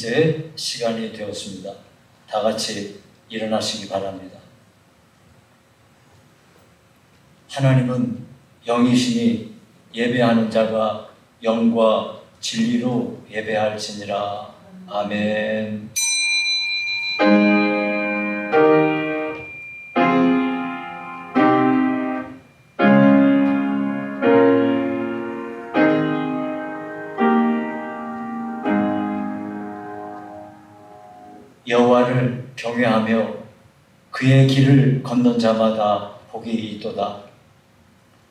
이제 시간이 되었습니다. 다 같이 일어나시기 바랍니다. 하나님은 영이시니 예배하는 자가 영과 진리로 예배할지니라. 아멘. 여호와를 경외하며 그의 길을 걷는 자마다 복이 있도다.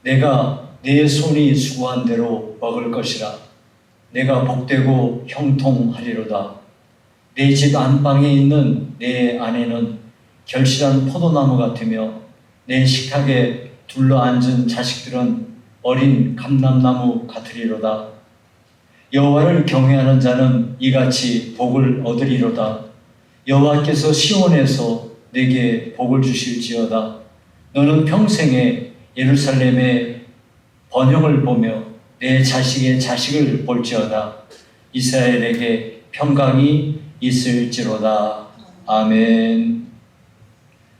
내가 내 손이 수고한 대로 먹을 것이라. 내가 복되고 형통하리로다. 내 집 안방에 있는 내 아내는 결실한 포도나무 같으며 내 식탁에 둘러앉은 자식들은 어린 감람나무 같으리로다. 여호와를 경외하는 자는 이같이 복을 얻으리로다. 여호와께서 시온에서 내게 복을 주실지어다. 너는 평생에 예루살렘의 번영을 보며 내 자식의 자식을 볼지어다. 이스라엘에게 평강이 있을지로다. 아멘.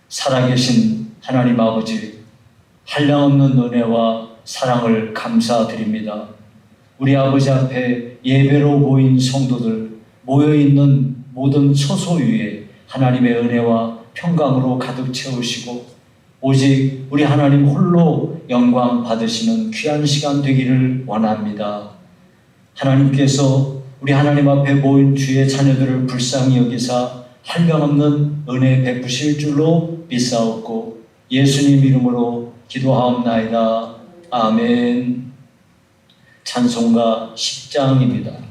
살아계신 하나님 아버지, 한량없는 은혜와 사랑을 감사드립니다. 우리 아버지 앞에 예배로 모인 성도들, 모여있는 모든 처소 위에 하나님의 은혜와 평강으로 가득 채우시고 오직 우리 하나님 홀로 영광 받으시는 귀한 시간 되기를 원합니다. 하나님께서 우리 하나님 앞에 모인 주의 자녀들을 불쌍히 여기사 한량없는 은혜 베푸실 줄로 믿사옵고 예수님 이름으로 기도하옵나이다. 아멘. 찬송가 10장입니다.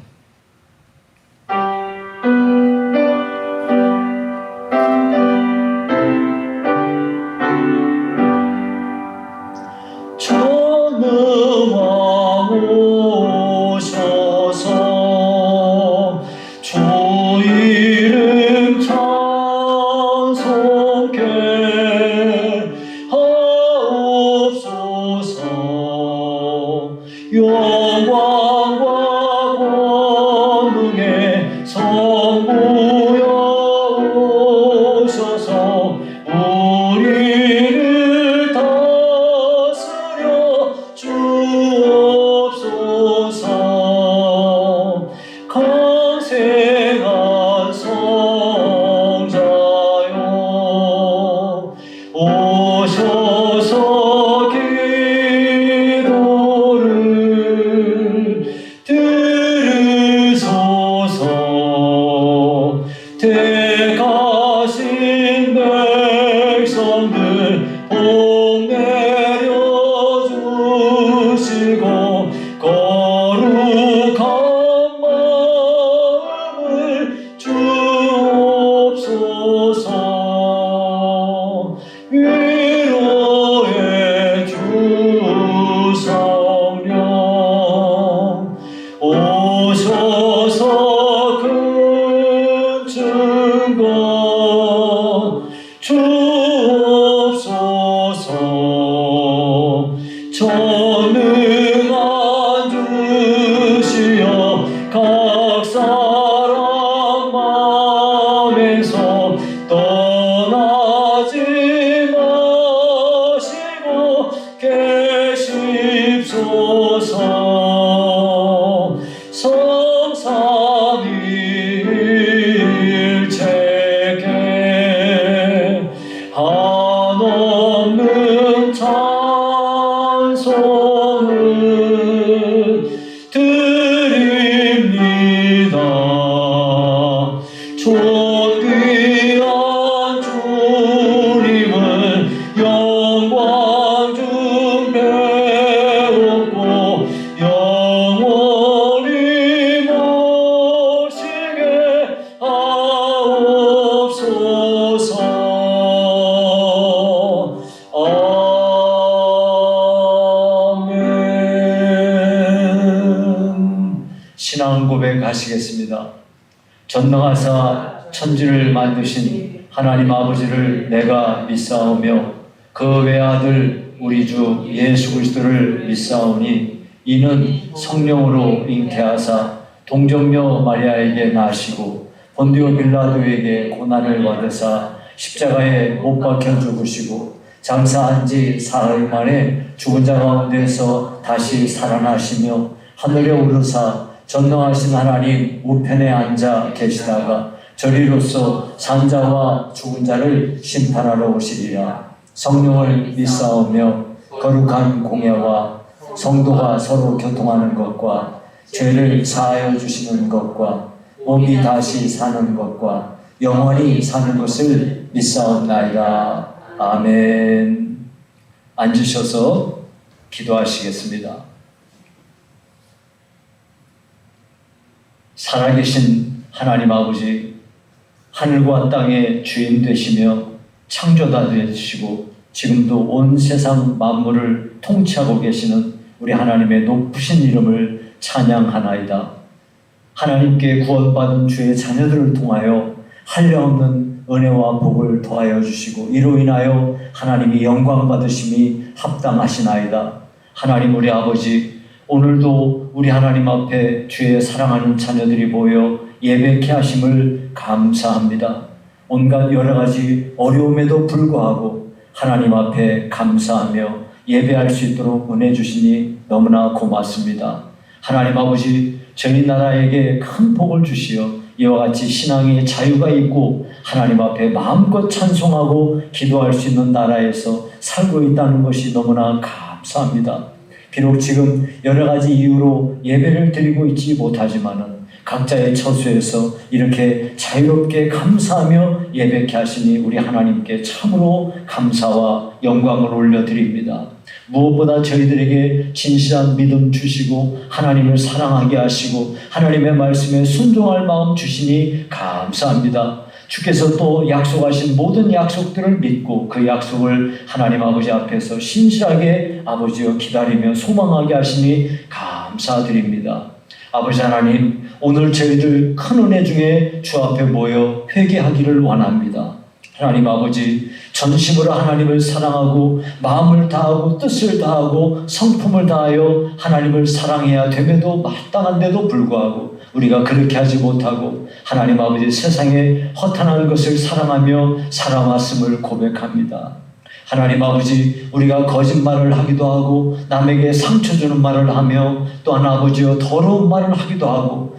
신앙 고백하시겠습니다. 전능하사 천지를 만드신 하나님 아버지를 내가 믿사오며 그 외아들 우리 주 예수 그리스도를 믿사오니 이는 성령으로 잉태하사 동정녀 마리아에게 나시고 본디오 빌라도에게 고난을 받으사 십자가에 못 박혀 죽으시고 장사한 지 사흘 만에 죽은 자 가운데서 다시 살아나시며 하늘에 오르사 전능하신 하나님 우편에 앉아 계시다가 저리로서 산자와 죽은 자를 심판하러 오시리라. 성령을 믿사오며 거룩한 공예와 성도가 서로 교통하는 것과 죄를 사하여 주시는 것과 몸이 다시 사는 것과 영원히 사는 것을 믿사옵나이다. 아멘. 앉으셔서 기도하시겠습니다. 살아계신 하나님 아버지, 하늘과 땅의 주인 되시며 창조자 되시고 지금도 온 세상 만물을 통치하고 계시는 우리 하나님의 높으신 이름을 찬양하나이다. 하나님께 구원받은 주의 자녀들을 통하여 한량없는 은혜와 복을 더하여 주시고 이로 인하여 하나님이 영광 받으심이 합당하시나이다. 하나님 우리 아버지, 오늘도 우리 하나님 앞에 주의 사랑하는 자녀들이 모여 예배케 하심을 감사합니다. 온갖 여러 가지 어려움에도 불구하고 하나님 앞에 감사하며 예배할 수 있도록 은혜 주시니 너무나 고맙습니다. 하나님 아버지, 저희 나라에게 큰 복을 주시어 이와 같이 신앙의 자유가 있고 하나님 앞에 마음껏 찬송하고 기도할 수 있는 나라에서 살고 있다는 것이 너무나 감사합니다. 비록 지금 여러 가지 이유로 예배를 드리고 있지 못하지만은 각자의 처소에서 이렇게 자유롭게 감사하며 예배케 하시니 우리 하나님께 참으로 감사와 영광을 올려드립니다. 무엇보다 저희들에게 진실한 믿음 주시고 하나님을 사랑하게 하시고 하나님의 말씀에 순종할 마음 주시니 감사합니다. 주께서 또 약속하신 모든 약속들을 믿고 그 약속을 하나님 아버지 앞에서 신실하게 아버지여 기다리며 소망하게 하시니 감사드립니다. 아버지 하나님, 오늘 저희들 큰 은혜 중에 주 앞에 모여 회개하기를 원합니다. 하나님 아버지, 전심으로 하나님을 사랑하고 마음을 다하고 뜻을 다하고 성품을 다하여 하나님을 사랑해야 됨에도 마땅한데도 불구하고 우리가 그렇게 하지 못하고 하나님 아버지 세상에 허탄한 것을 사랑하며 살아왔음을 고백합니다. 하나님 아버지, 우리가 거짓말을 하기도 하고 남에게 상처 주는 말을 하며 또한 아버지여 더러운 말을 하기도 하고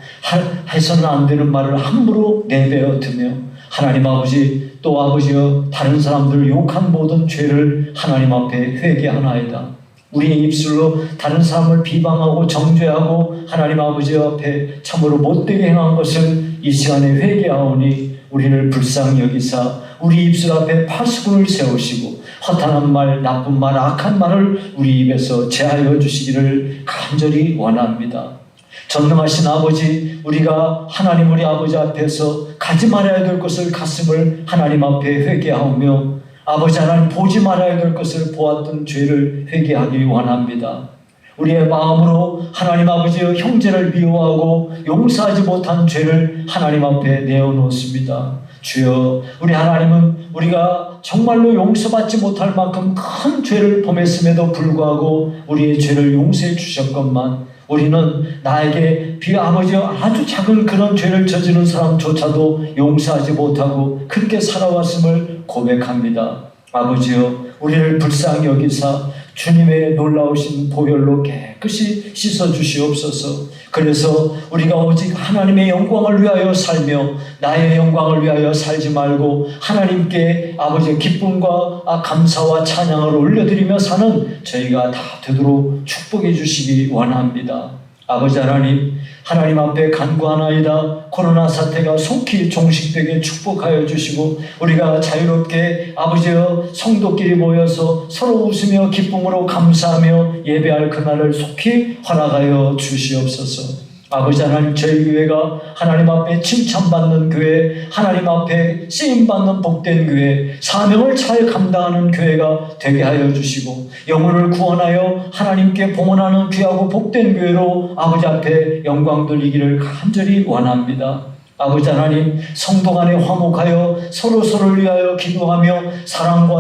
해서는 안 되는 말을 함부로 내뱉으며 하나님 아버지 또 아버지여 다른 사람들을 욕한 모든 죄를 하나님 앞에 회개하나이다. 우리의 입술로 다른 사람을 비방하고 정죄하고 하나님 아버지 앞에 참으로 못되게 행한 것을 이 시간에 회개하오니 우리를 불쌍히 여기사 우리 입술 앞에 파수꾼을 세우시고 허탄한 말, 나쁜 말, 악한 말을 우리 입에서 제하여 주시기를 간절히 원합니다. 전능하신 아버지, 우리가 하나님 우리 아버지 앞에서 가지 말아야 될 것을 갔음을 하나님 앞에 회개하오며 아버지 하나님 보지 말아야 될 것을 보았던 죄를 회개하기 원합니다. 우리의 마음으로 하나님 아버지의 형제를 미워하고 용서하지 못한 죄를 하나님 앞에 내어놓습니다. 주여, 우리 하나님은 우리가 정말로 용서받지 못할 만큼 큰 죄를 범했음에도 불구하고 우리의 죄를 용서해 주셨건만 우리는 나에게 아버지 아주 작은 그런 죄를 저지른 사람조차도 용서하지 못하고 그렇게 살아왔음을 고백합니다. 아버지여, 우리를 불쌍히 여기사 주님의 놀라우신 보혈로 깨끗이 씻어주시옵소서. 그래서 우리가 오직 하나님의 영광을 위하여 살며 나의 영광을 위하여 살지 말고 하나님께 아버지의 기쁨과 감사와 찬양을 올려드리며 사는 저희가 다 되도록 축복해 주시기 원합니다. 아버지 하나님, 하나님 앞에 간구하나이다. 코로나 사태가 속히 종식되게 축복하여 주시고 우리가 자유롭게 아버지여 성도끼리 모여서 서로 웃으며 기쁨으로 감사하며 예배할 그날을 속히 허락하여 주시옵소서. 아버지 하나님, 저희 교회가 하나님 앞에 칭찬받는 교회, 하나님 앞에 쓰임받는 복된 교회, 사명을 잘 감당하는 교회가 되게 하여 주시고 영혼을 구원하여 하나님께 봉헌하는 귀하고 복된 교회로 아버지 앞에 영광 돌리기를 간절히 원합니다. 아버지 하나님, 성도 간에 화목하여 서로서로를 위하여 기도하며 사랑과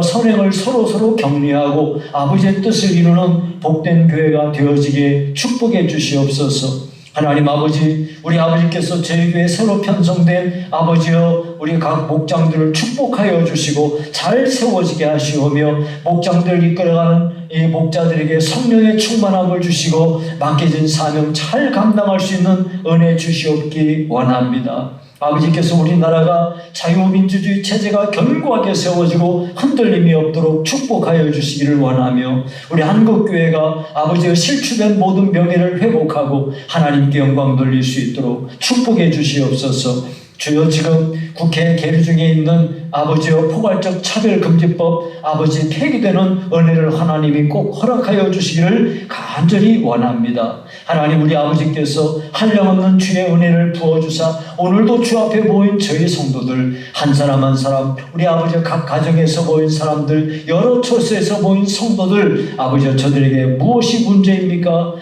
선행을 서로서로 격려하고 아버지의 뜻을 이루는 복된 교회가 되어지게 축복해 주시옵소서. 하나님 아버지, 우리 아버지께서 저희 교회 새로 편성된 아버지여 우리 각 목장들을 축복하여 주시고 잘 세워지게 하시오며 목장들 이끌어가는 이 목자들에게 성령의 충만함을 주시고 맡겨진 사명 잘 감당할 수 있는 은혜 주시옵기 원합니다. 아버지께서 우리나라가 자유민주주의 체제가 견고하게 세워지고 흔들림이 없도록 축복하여 주시기를 원하며 우리 한국교회가 아버지의 실추된 모든 명예를 회복하고 하나님께 영광 돌릴 수 있도록 축복해 주시옵소서. 주여 지금 국회 계류 중에 있는 아버지의 포괄적 차별금지법 아버지 폐기되는 은혜를 하나님이 꼭 허락하여 주시기를 간절히 원합니다. 하나님 우리 아버지께서 한량없는 주의 은혜를 부어주사 오늘도 주 앞에 모인 저희 성도들 한 사람 한 사람 우리 아버지 각 가정에서 모인 사람들 여러 처소에서 모인 성도들 아버지 저들에게 무엇이 문제입니까?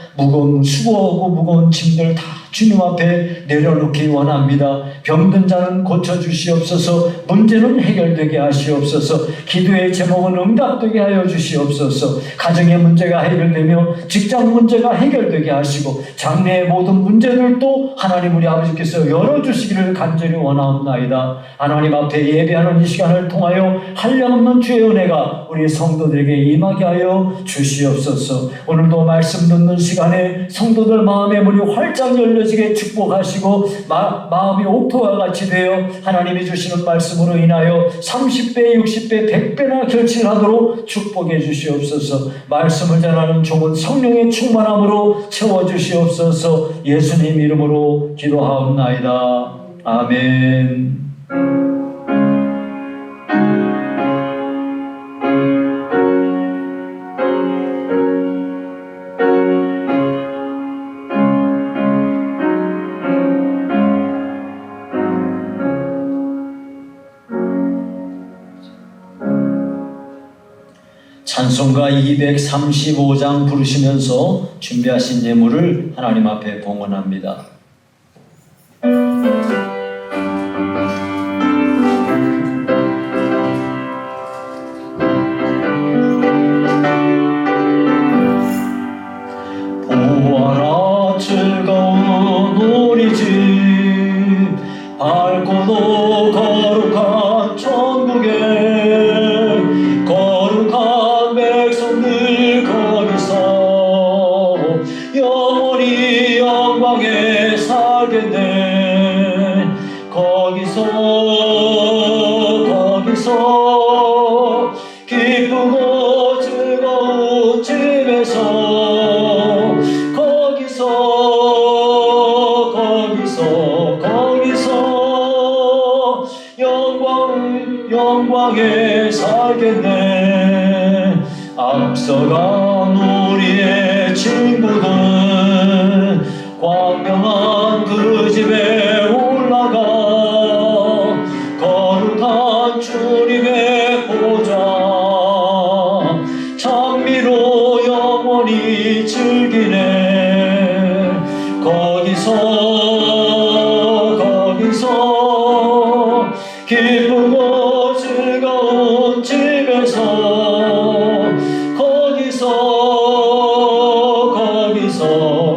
수고하고 무거운 짐들 다 주님 앞에 내려놓기 원합니다. 병든 자는 고쳐주시옵소서. 문제는 해결되게 하시옵소서. 기도의 제목은 응답되게 하여 주시옵소서. 가정의 문제가 해결되며 직장 문제가 해결되게 하시고 장래의 모든 문제들도 하나님 우리 아버지께서 열어주시기를 간절히 원하옵나이다. 하나님 앞에 예배하는 이 시간을 통하여 한량없는 주의 은혜가 우리 성도들에게 임하게 하여 주시옵소서. 오늘도 말씀 듣는 시간에 성도들 마음의 문이 활짝 열려지게 축복하시고 마음이 옥토와 같이 되어 하나님이 주시는 말씀으로 인하여 30배, 60배, 100배나 결실하도록 축복해 주시옵소서. 말씀을 전하는 종은 성령의 충만함으로 채워주시옵소서. 예수님 이름으로 기도하옵나이다. 아멘. 찬송가 235장 부르시면서 준비하신 예물을 하나님 앞에 봉헌합니다. 보아라 즐거운 우리 집 밝고도 거룩한 천국에 거룩한 백성들 거기서 영원히 영광에 살겠네. 거기서 기쁘고 즐거운 집에서 거기서 영광에 살겠네. 앞서간 우리의 친구들 광명한 그 집에 올라가 거룩한 주님의 보좌 찬미로 영원히 즐기네. 거기서 기쁘고 즐거운 집에서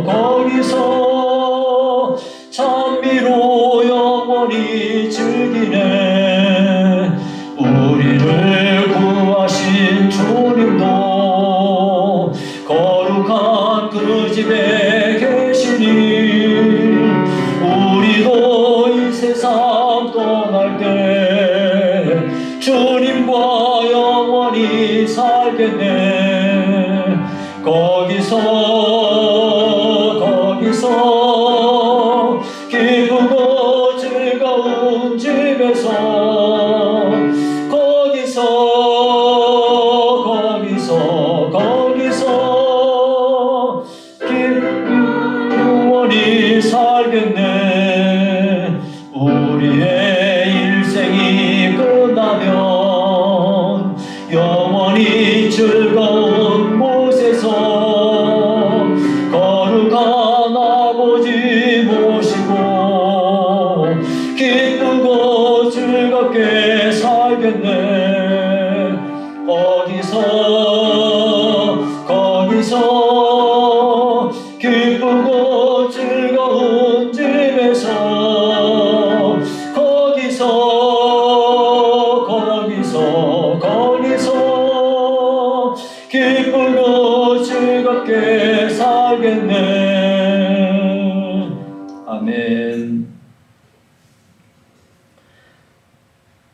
거기서 찬미로 영원히 즐기네. 우리를 구하신 주님도 거룩한 그 집에 계시니 우리도 이 세상 떠날 때 주님과 영원히 살겠네. 거기서 기쁘고 즐거운 집에서 거기서 영원히 살겠네. 우리의 일생이 끝나면 영원히 즐거운 곳에서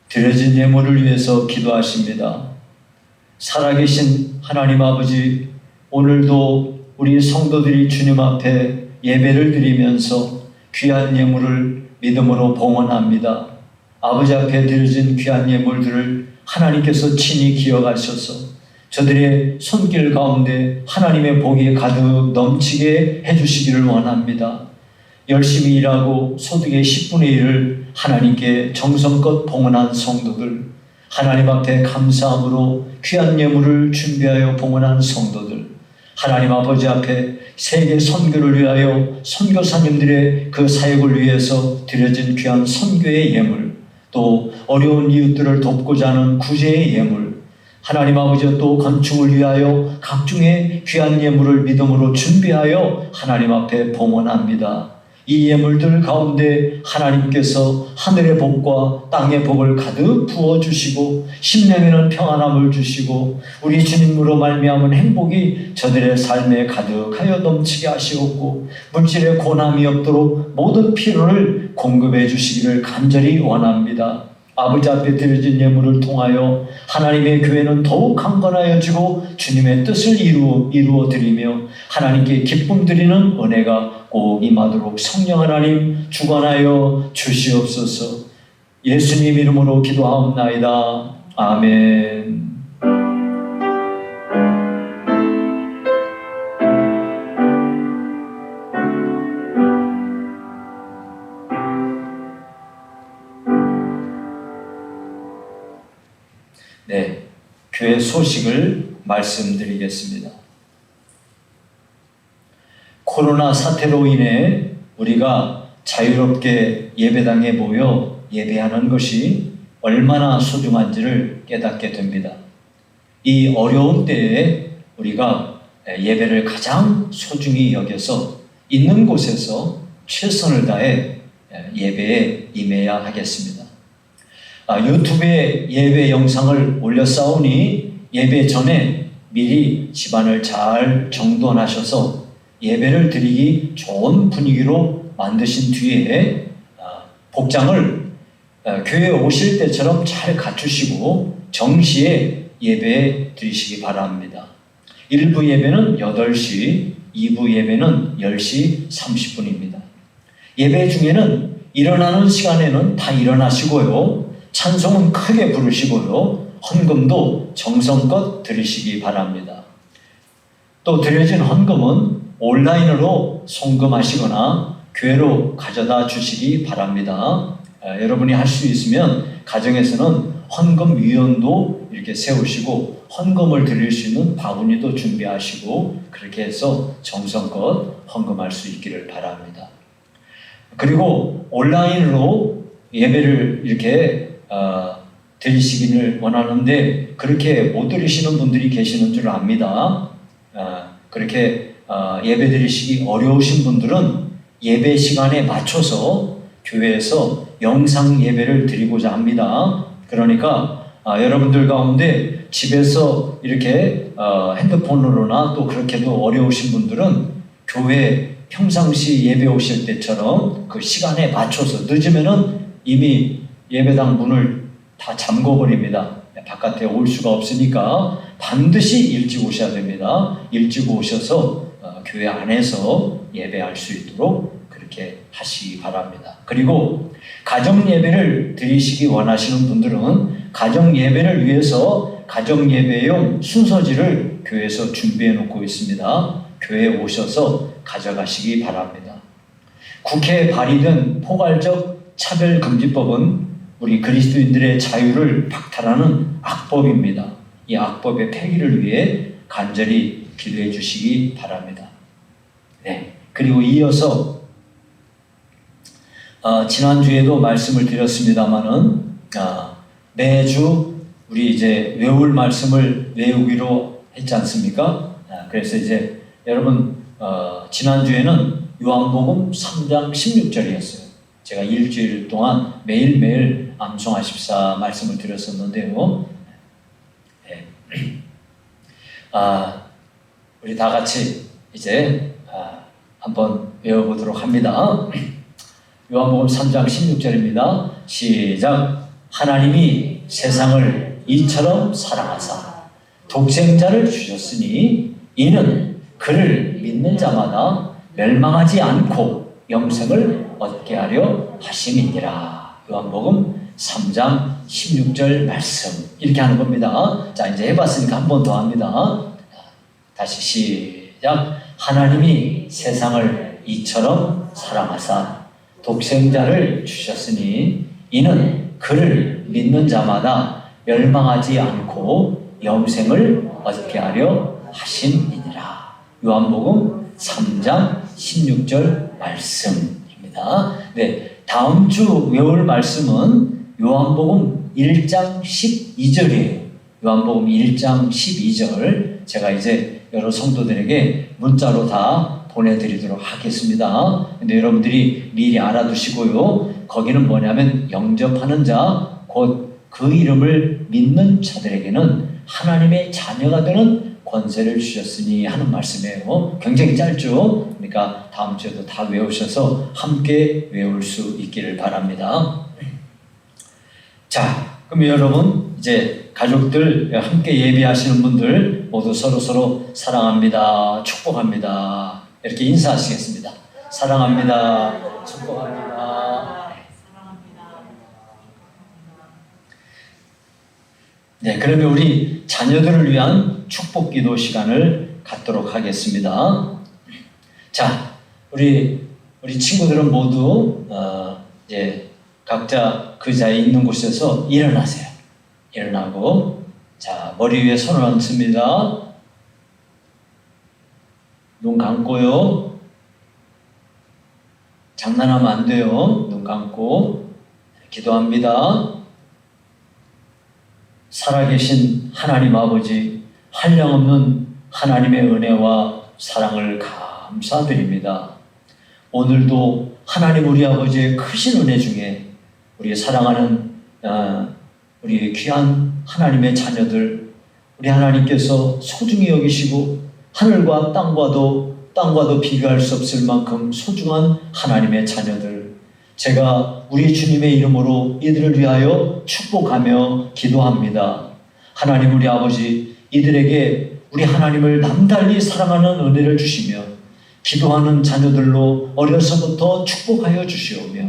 드려진 예물을 위해서 기도하십니다. 살아계신 하나님 아버지, 오늘도 우리 성도들이 주님 앞에 예배를 드리면서 귀한 예물을 믿음으로 봉헌합니다. 아버지 앞에 드려진 귀한 예물들을 하나님께서 친히 기억하셔서 저들의 손길 가운데 하나님의 복이 가득 넘치게 해주시기를 원합니다. 열심히 일하고 소득의 10분의 1을 하나님께 정성껏 봉헌한 성도들, 하나님 앞에 감사함으로 귀한 예물을 준비하여 봉헌한 성도들, 하나님 아버지 앞에 세계 선교를 위하여 선교사님들의 그 사역을 위해서 드려진 귀한 선교의 예물, 또 어려운 이웃들을 돕고자 하는 구제의 예물, 하나님 아버지 또 건축을 위하여 각종의 귀한 예물을 믿음으로 준비하여 하나님 앞에 봉헌합니다. 이 예물들 가운데 하나님께서 하늘의 복과 땅의 복을 가득 부어주시고 심령에는 평안함을 주시고 우리 주님으로 말미암은 행복이 저들의 삶에 가득하여 넘치게 하시옵고 물질의 고난이 없도록 모든 필요를 공급해 주시기를 간절히 원합니다. 아버지 앞에 드려진 예물을 통하여 하나님의 교회는 더욱 강건하여지고 주님의 뜻을 이루어 드리며 하나님께 기쁨 드리는 은혜가 꼭 임하도록 성령 하나님 주관하여 주시옵소서. 예수님 이름으로 기도하옵나이다. 아멘. 네, 교회 소식을 말씀드리겠습니다. 코로나 사태로 인해 우리가 자유롭게 예배당에 모여 예배하는 것이 얼마나 소중한지를 깨닫게 됩니다. 이 어려운 때에 우리가 예배를 가장 소중히 여겨서 있는 곳에서 최선을 다해 예배에 임해야 하겠습니다. 유튜브에 예배 영상을 올렸사오니 예배 전에 미리 집안을 잘 정돈하셔서 예배를 드리기 좋은 분위기로 만드신 뒤에 복장을 교회에 오실 때처럼 잘 갖추시고 정시에 예배 드리시기 바랍니다. 1부 예배는 8시, 2부 예배는 10시 30분입니다. 예배 중에는 일어나는 시간에는 다 일어나시고요. 찬송은 크게 부르시고요. 헌금도 정성껏 드리시기 바랍니다. 또 드려진 헌금은 온라인으로 송금하시거나 교회로 가져다 주시기 바랍니다. 여러분이 할 수 있으면 가정에서는 헌금위원도 이렇게 세우시고 헌금을 드릴 수 있는 바구니도 준비하시고 그렇게 해서 정성껏 헌금할 수 있기를 바랍니다. 그리고 온라인으로 예배를 이렇게 드리시기를 원하는데 그렇게 못 드리시는 분들이 계시는 줄 압니다. 그렇게 예배 드리시기 어려우신 분들은 예배 시간에 맞춰서 교회에서 영상 예배를 드리고자 합니다. 그러니까 여러분들 가운데 집에서 이렇게 핸드폰으로나 또 그렇게도 어려우신 분들은 교회 평상시 예배 오실 때처럼 그 시간에 맞춰서 늦으면은 이미 예배당 문을 다 잠궈버립니다. 바깥에 올 수가 없으니까 반드시 일찍 오셔야 됩니다. 일찍 오셔서 교회 안에서 예배할 수 있도록 그렇게 하시기 바랍니다. 그리고 가정 예배를 드리시기 원하시는 분들은 가정 예배를 위해서 가정 예배용 순서지를 교회에서 준비해 놓고 있습니다. 교회에 오셔서 가져가시기 바랍니다. 국회에 발의된 포괄적 차별금지법은 우리 그리스도인들의 자유를 박탈하는 악법입니다. 이 악법의 폐기를 위해 간절히 기도해 주시기 바랍니다. 네. 그리고 이어서 지난주에도 말씀을 드렸습니다마는 매주 우리 이제 외울 말씀을 외우기로 했지 않습니까? 그래서 이제 여러분 지난주에는 요한복음 3장 16절이었어요. 제가 일주일 동안 매일매일 암송하십사 말씀을 드렸었는데요. 네. 우리 다 같이 이제 한번 외워보도록 합니다. 요한복음 3장 16절입니다. 시작. 하나님이 세상을 이처럼 사랑하사 독생자를 주셨으니 이는 그를 믿는 자마다 멸망하지 않고 영생을 얻게 하려 하심이니라. 요한복음 3장 16절 말씀 이렇게 하는 겁니다. 자, 이제 해봤으니까 한 번 더 합니다. 다시 시작. 하나님이 세상을 이처럼 사랑하사 독생자를 주셨으니 이는 그를 믿는 자마다 멸망하지 않고 영생을 얻게 하려 하심이니라. 요한복음 3장 16절 말씀입니다. 네, 다음 주 외울 말씀은 요한복음 1장 12절이에요. 요한복음 1장 12절 제가 이제 여러 성도들에게 문자로 다 보내드리도록 하겠습니다. 근데 여러분들이 미리 알아두시고요. 거기는 뭐냐면 영접하는 자, 곧 그 이름을 믿는 자들에게는 하나님의 자녀가 되는 권세를 주셨으니 하는 말씀이에요. 굉장히 짧죠? 그러니까 다음 주에도 다 외우셔서 함께 외울 수 있기를 바랍니다. 자, 그럼 여러분 이제 가족들 함께 예배하시는 분들 모두 서로 사랑합니다, 축복합니다 이렇게 인사하시겠습니다. 사랑합니다, 축복합니다. 네, 그러면 우리 자녀들을 위한 축복 기도 시간을 갖도록 하겠습니다. 자, 우리 친구들은 모두 이제 각자 그 자리에 있는 곳에서 일어나세요. 일어나고, 자, 머리 위에 손을 얹습니다. 눈 감고요. 장난하면 안 돼요. 눈 감고 기도합니다. 살아계신 하나님 아버지, 한량없는 하나님의 은혜와 사랑을 감사드립니다. 오늘도 하나님 우리 아버지의 크신 은혜 중에 우리 사랑하는 우리 귀한 하나님의 자녀들, 우리 하나님께서 소중히 여기시고 하늘과 땅과도 비교할 수 없을 만큼 소중한 하나님의 자녀들, 제가 우리 주님의 이름으로 이들을 위하여 축복하며 기도합니다. 하나님 우리 아버지, 이들에게 우리 하나님을 남달리 사랑하는 은혜를 주시며 기도하는 자녀들로 어려서부터 축복하여 주시오며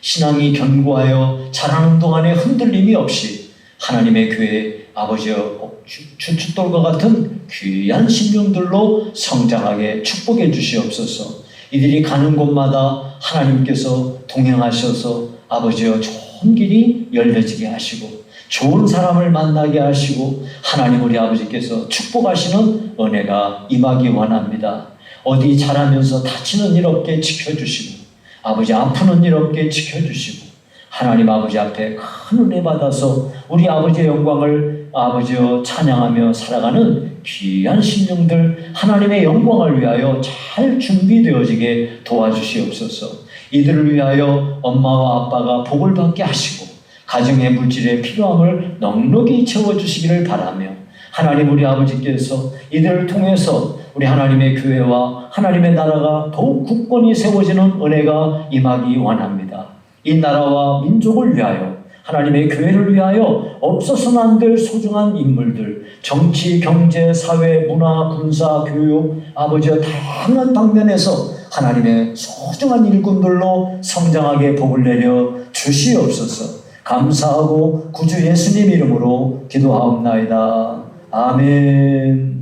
신앙이 견고하여 자라는 동안에 흔들림이 없이 하나님의 교회 아버지여 주춧돌과 같은 귀한 심령들로 성장하게 축복해 주시옵소서. 이들이 가는 곳마다 하나님께서 동행하셔서 아버지여 좋은 길이 열려지게 하시고 좋은 사람을 만나게 하시고 하나님 우리 아버지께서 축복하시는 은혜가 임하기 원합니다. 어디 자라면서 다치는 일 없게 지켜주시고 아버지 아프는 일 없게 지켜주시고 하나님 아버지 앞에 큰 은혜 받아서 우리 아버지의 영광을 아버지여 찬양하며 살아가는 귀한 심령들 하나님의 영광을 위하여 잘 준비되어지게 도와주시옵소서. 이들을 위하여 엄마와 아빠가 복을 받게 하시고 가정의 물질의 필요함을 넉넉히 채워주시기를 바라며 하나님 우리 아버지께서 이들을 통해서 우리 하나님의 교회와 하나님의 나라가 더욱 굳건히 세워지는 은혜가 임하기 원합니다. 이 나라와 민족을 위하여 하나님의 교회를 위하여 없어서는 안 될 소중한 인물들, 정치, 경제, 사회, 문화, 군사, 교육, 아버지와 다양한 방면에서 하나님의 소중한 일꾼들로 성장하게 복을 내려 주시옵소서. 감사하고 구주 예수님 이름으로 기도하옵나이다. 아멘.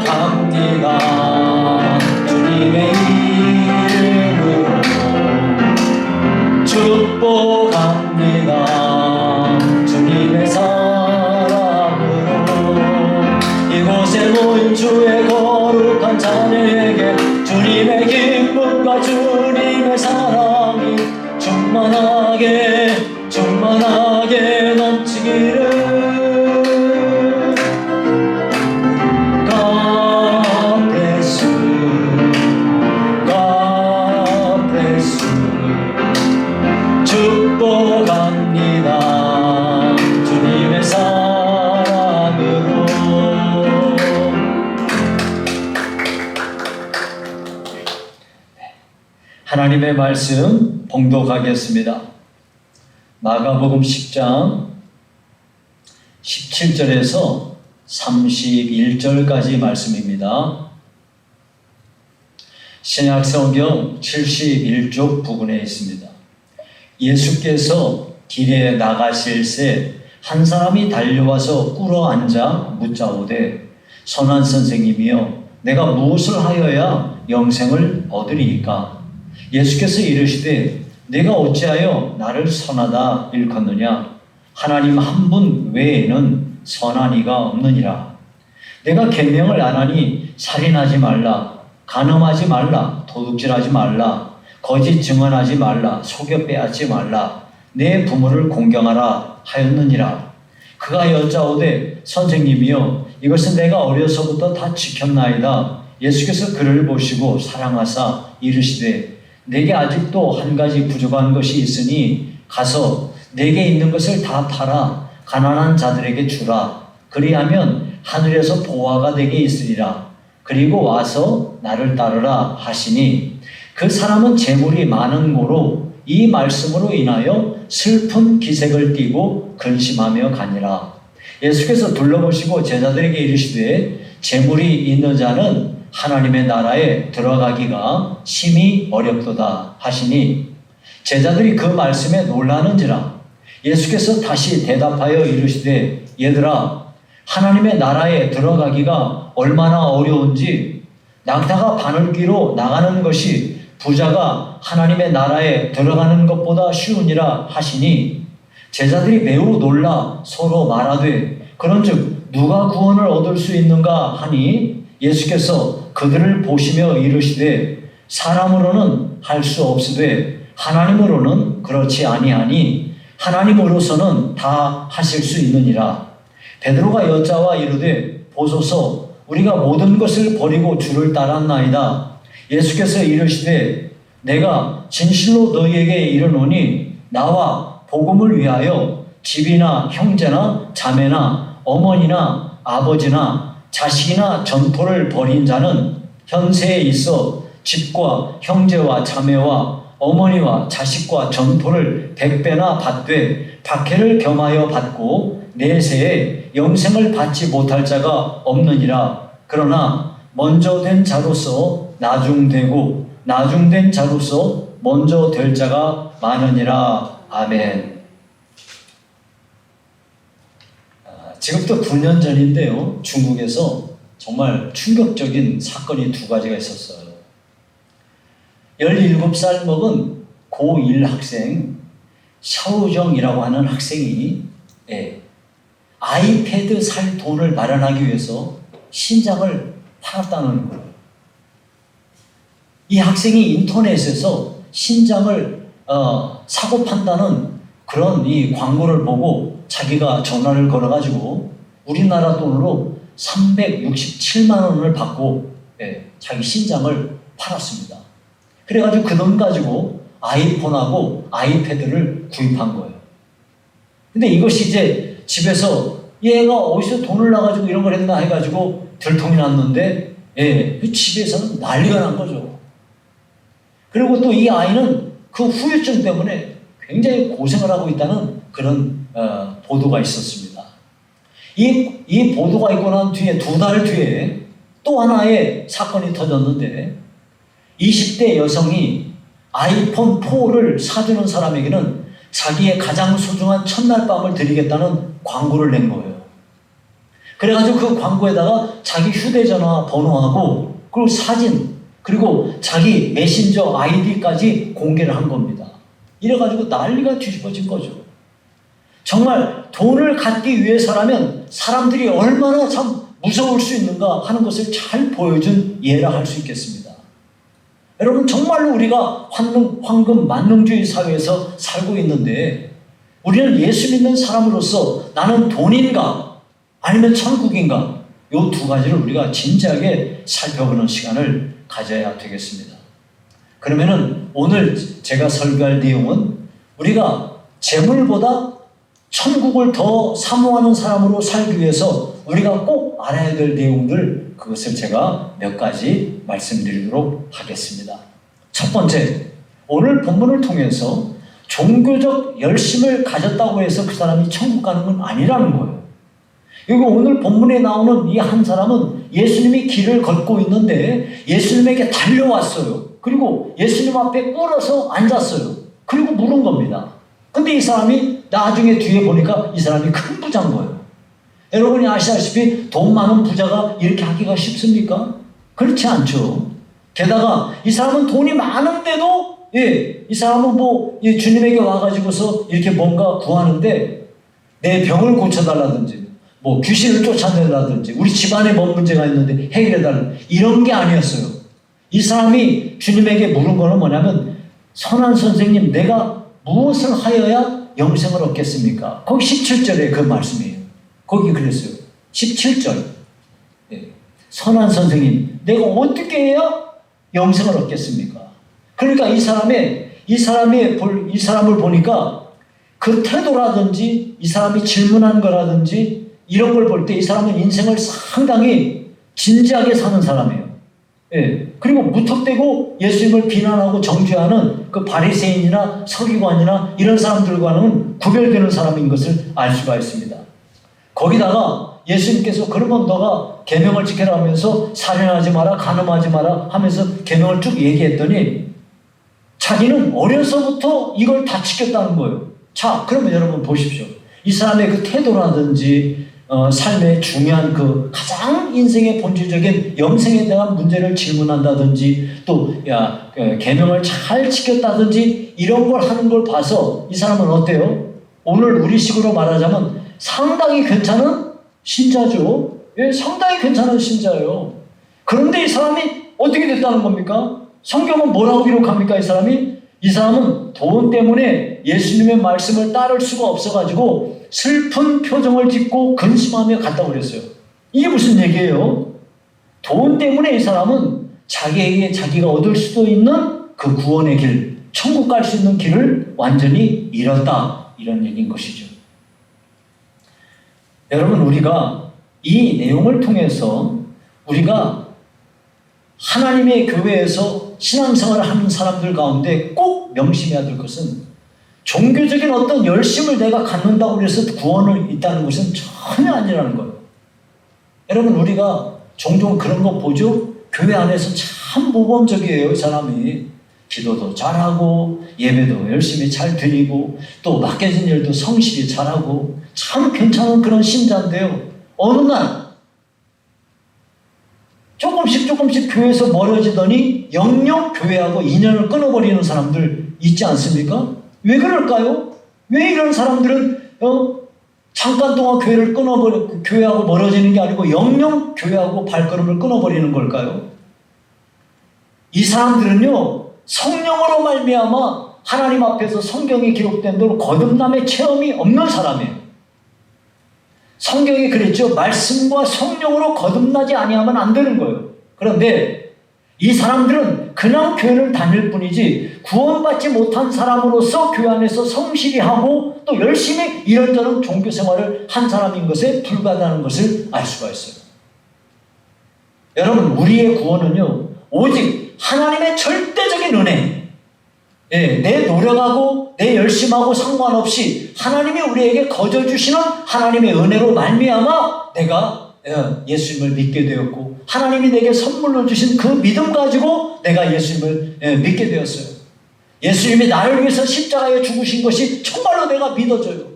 축복합니다. 주님의 이름으로 축복합니다. 주님의 사랑으로 이곳에 모인 주의 거룩한 자녀에게 주님의 기쁨과 주님의 사랑이 충만하게 넘치기를 축복합니다. 주님의 사랑으로 하나님의 말씀 봉독하겠습니다. 마가복음 10장 17절에서 31절까지 말씀입니다. 신약성경 71쪽 부분에 있습니다. 예수께서 길에 나가실새 한 사람이 달려와서 꿇어 앉아 묻자오되 선한 선생님이여 내가 무엇을 하여야 영생을 얻으리이까? 예수께서 이르시되 내가 어찌하여 나를 선하다 일컫느냐? 하나님 한 분 외에는 선한 이가 없느니라. 내가 계명을 안 하니 살인하지 말라, 간음하지 말라, 도둑질하지 말라, 거짓 증언하지 말라, 속여 빼앗지 말라, 내 부모를 공경하라 하였느니라. 그가 여짜오되 선생님이여 이것은 내가 어려서부터 다 지켰나이다. 예수께서 그를 보시고 사랑하사 이르시되 내게 아직도 한 가지 부족한 것이 있으니 가서 내게 있는 것을 다 팔아 가난한 자들에게 주라. 그리하면 하늘에서 보화가 내게 있으리라. 그리고 와서 나를 따르라 하시니 그 사람은 재물이 많은 고로 이 말씀으로 인하여 슬픈 기색을 띠고 근심하며 가니라. 예수께서 둘러보시고 제자들에게 이르시되 재물이 있는 자는 하나님의 나라에 들어가기가 심히 어렵도다 하시니 제자들이 그 말씀에 놀라는지라. 예수께서 다시 대답하여 이르시되 얘들아 하나님의 나라에 들어가기가 얼마나 어려운지 낙타가 바늘귀로 나가는 것이 부자가 하나님의 나라에 들어가는 것보다 쉬우니라 하시니 제자들이 매우 놀라 서로 말하되 그런즉 누가 구원을 얻을 수 있는가 하니 예수께서 그들을 보시며 이르시되 사람으로는 할 수 없으되 하나님으로는 그렇지 아니하니 하나님으로서는 다 하실 수 있느니라. 베드로가 여짜와 이르되 보소서 우리가 모든 것을 버리고 주를 따랐나이다. 예수께서 이르시되 내가 진실로 너희에게 이르노니 나와 복음을 위하여 집이나 형제나 자매나 어머니나 아버지나 자식이나 전토를 벌인 자는 현세에 있어 집과 형제와 자매와 어머니와 자식과 전토를 100배나 받되 박해를 겸하여 받고 내세에 영생을 받지 못할 자가 없느니라. 그러나 먼저 된 자로서 나중되고 나중된 자로서 먼저 될 자가 많으니라. 아멘. 지금부터 9년 전인데요. 중국에서 정말 충격적인 사건이 두 가지가 있었어요. 17살 먹은 고1 학생 샤오정이라고 하는 학생이 아이패드 살 돈을 마련하기 위해서 신장을 팔았다는 거예요. 이 학생이 인터넷에서 신장을 사고 판다는 그런 이 광고를 보고 자기가 전화를 걸어가지고 우리나라 돈으로 367만 원을 받고 자기 신장을 팔았습니다. 그래가지고 그 돈 가지고 아이폰하고 아이패드를 구입한 거예요. 근데 이것이 이제 집에서 얘가 어디서 돈을 나가지고 이런 걸 했나 해가지고 들통이 났는데 집에서는 난리가 난 거죠. 그리고 또 이 아이는 그 후유증 때문에 굉장히 고생을 하고 있다는 그런 보도가 있었습니다. 이 보도가 있고 난 뒤에 2달 뒤에 또 하나의 사건이 터졌는데 20대 여성이 아이폰 4를 사주는 사람에게는 자기의 가장 소중한 첫날 밤을 드리겠다는 광고를 낸 거예요. 그래가지고 그 광고에다가 자기 휴대전화 번호하고 그리고 사진 그리고 자기 메신저 아이디까지 공개를 한 겁니다. 이래가지고 난리가 뒤집어진 거죠. 정말 돈을 갖기 위해서라면 사람들이 얼마나 참 무서울 수 있는가 하는 것을 잘 보여준 예라 할 수 있겠습니다. 여러분 정말로 우리가 황금 만능주의 사회에서 살고 있는데 우리는 예수 믿는 사람으로서 나는 돈인가 아니면 천국인가 이 두 가지를 우리가 진지하게 살펴보는 시간을 가져야 되겠습니다. 그러면은 오늘 제가 설교할 내용은 우리가 재물보다 천국을 더 사모하는 사람으로 살기 위해서 우리가 꼭 알아야 될 내용들 그것을 제가 몇 가지 말씀드리도록 하겠습니다. 첫 번째, 오늘 본문을 통해서 종교적 열심을 가졌다고 해서 그 사람이 천국 가는 건 아니라는 거예요. 그리고 오늘 본문에 나오는 이 한 사람은 예수님이 길을 걷고 있는데 예수님에게 달려왔어요. 그리고 예수님 앞에 꿇어서 앉았어요. 그리고 물은 겁니다. 근데 이 사람이 나중에 뒤에 보니까 이 사람이 큰 부자인 거예요. 여러분이 아시다시피 돈 많은 부자가 이렇게 하기가 쉽습니까? 그렇지 않죠. 게다가 이 사람은 돈이 많은데도 이 사람은 주님에게 와가지고서 이렇게 뭔가 구하는데 내 병을 고쳐달라든지 귀신을 쫓아내라든지 우리 집안에 뭔 문제가 있는데 해결해달라 이런 게 아니었어요. 이 사람이 주님에게 물은 거는 뭐냐면 선한 선생님 내가 무엇을 하여야 영생을 얻겠습니까? 거기 17절에 그 말씀이에요. 거기 그랬어요. 17절. 선한 선생님 내가 어떻게 해야 영생을 얻겠습니까? 그러니까 이 사람을 보니까 그 태도라든지 이 사람이 질문한 거라든지 이런 걸 볼 때 이 사람은 인생을 상당히 진지하게 사는 사람이에요. 그리고 무턱대고 예수님을 비난하고 정죄하는 그 바리새인이나 서기관이나 이런 사람들과는 구별되는 사람인 것을 알 수가 있습니다. 거기다가 예수님께서 그러면 너가 계명을 지켜라 하면서 살인하지 마라, 간음하지 마라 하면서 계명을 쭉 얘기했더니 자기는 어려서부터 이걸 다 지켰다는 거예요. 자, 그러면 여러분 보십시오. 이 사람의 그 태도라든지 삶의 중요한 그 가장 인생의 본질적인 영생에 대한 문제를 질문한다든지 또 계명을 잘 지켰다든지 이런 걸 하는 걸 봐서 이 사람은 어때요? 오늘 우리식으로 말하자면 상당히 괜찮은 신자죠. 상당히 괜찮은 신자예요. 그런데 이 사람이 어떻게 됐다는 겁니까? 성경은 뭐라고 기록합니까? 이 사람은 돈 때문에 예수님의 말씀을 따를 수가 없어가지고 슬픈 표정을 짓고 근심하며 갔다고 그랬어요. 이게 무슨 얘기예요? 돈 때문에 이 사람은 자기에게 자기가 얻을 수도 있는 그 구원의 길, 천국 갈 수 있는 길을 완전히 잃었다. 이런 얘기인 것이죠. 여러분, 우리가 이 내용을 통해서 우리가 하나님의 교회에서 신앙생활을 하는 사람들 가운데 꼭 명심해야 될 것은 종교적인 어떤 열심을 내가 갖는다고 해서 구원을 있다는 것은 전혀 아니라는 거예요. 여러분, 우리가 종종 그런 거 보죠? 교회 안에서 참 모범적이에요, 이 사람이. 기도도 잘하고 예배도 열심히 잘 드리고 또 맡겨진 일도 성실히 잘하고 참 괜찮은 그런 신자인데요. 어느 날 조금씩 교회에서 멀어지더니 영영 교회하고 인연을 끊어버리는 사람들 있지 않습니까? 왜 그럴까요? 왜 이런 사람들은 잠깐 동안 교회하고 멀어지는 게 아니고 영영 교회하고 발걸음을 끊어버리는 걸까요? 이 사람들은요, 성령으로 말미암아 하나님 앞에서 성경에 기록된 대로 거듭남의 체험이 없는 사람이에요. 성경이 그랬죠. 말씀과 성령으로 거듭나지 아니하면 안 되는 거예요. 그런데 이 사람들은 그냥 교회를 다닐 뿐이지 구원받지 못한 사람으로서 교회 안에서 성실히 하고 또 열심히 이런저런 종교 생활을 한 사람인 것에 불과하다는 것을 알 수가 있어요. 여러분, 우리의 구원은요, 오직 하나님의 절대적인 은혜, 내 노력하고 내 열심하고 상관없이 하나님이 우리에게 거저 주시는 하나님의 은혜로 말미암아 내가 예수님을 믿게 되었고 하나님이 내게 선물로 주신 그 믿음 가지고 내가 예수님을 믿게 되었어요. 예수님이 나를 위해서 십자가에 죽으신 것이 정말로 내가 믿어져요.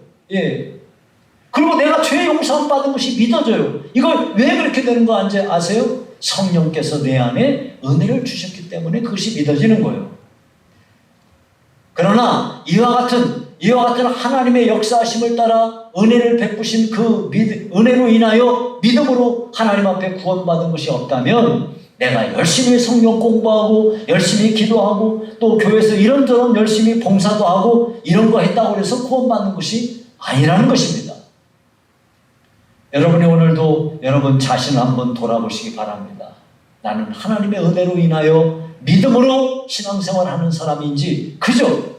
그리고 내가 죄 용서함 받은 것이 믿어져요. 이걸 왜 그렇게 되는 거 아세요? 성령께서 내 안에 은혜를 주셨기 때문에 그것이 믿어지는 거예요. 그러나 이와 같은 하나님의 역사하심을 따라 은혜를 베푸신 그 은혜로 인하여 믿음으로 하나님 앞에 구원받은 것이 없다면 내가 열심히 성경 공부하고 열심히 기도하고 또 교회에서 이런저런 열심히 봉사도 하고 이런 거 했다고 해서 구원받는 것이 아니라는 것입니다. 여러분이 오늘도 여러분 자신을 한번 돌아보시기 바랍니다. 나는 하나님의 은혜로 인하여 믿음으로 신앙생활하는 사람인지 그저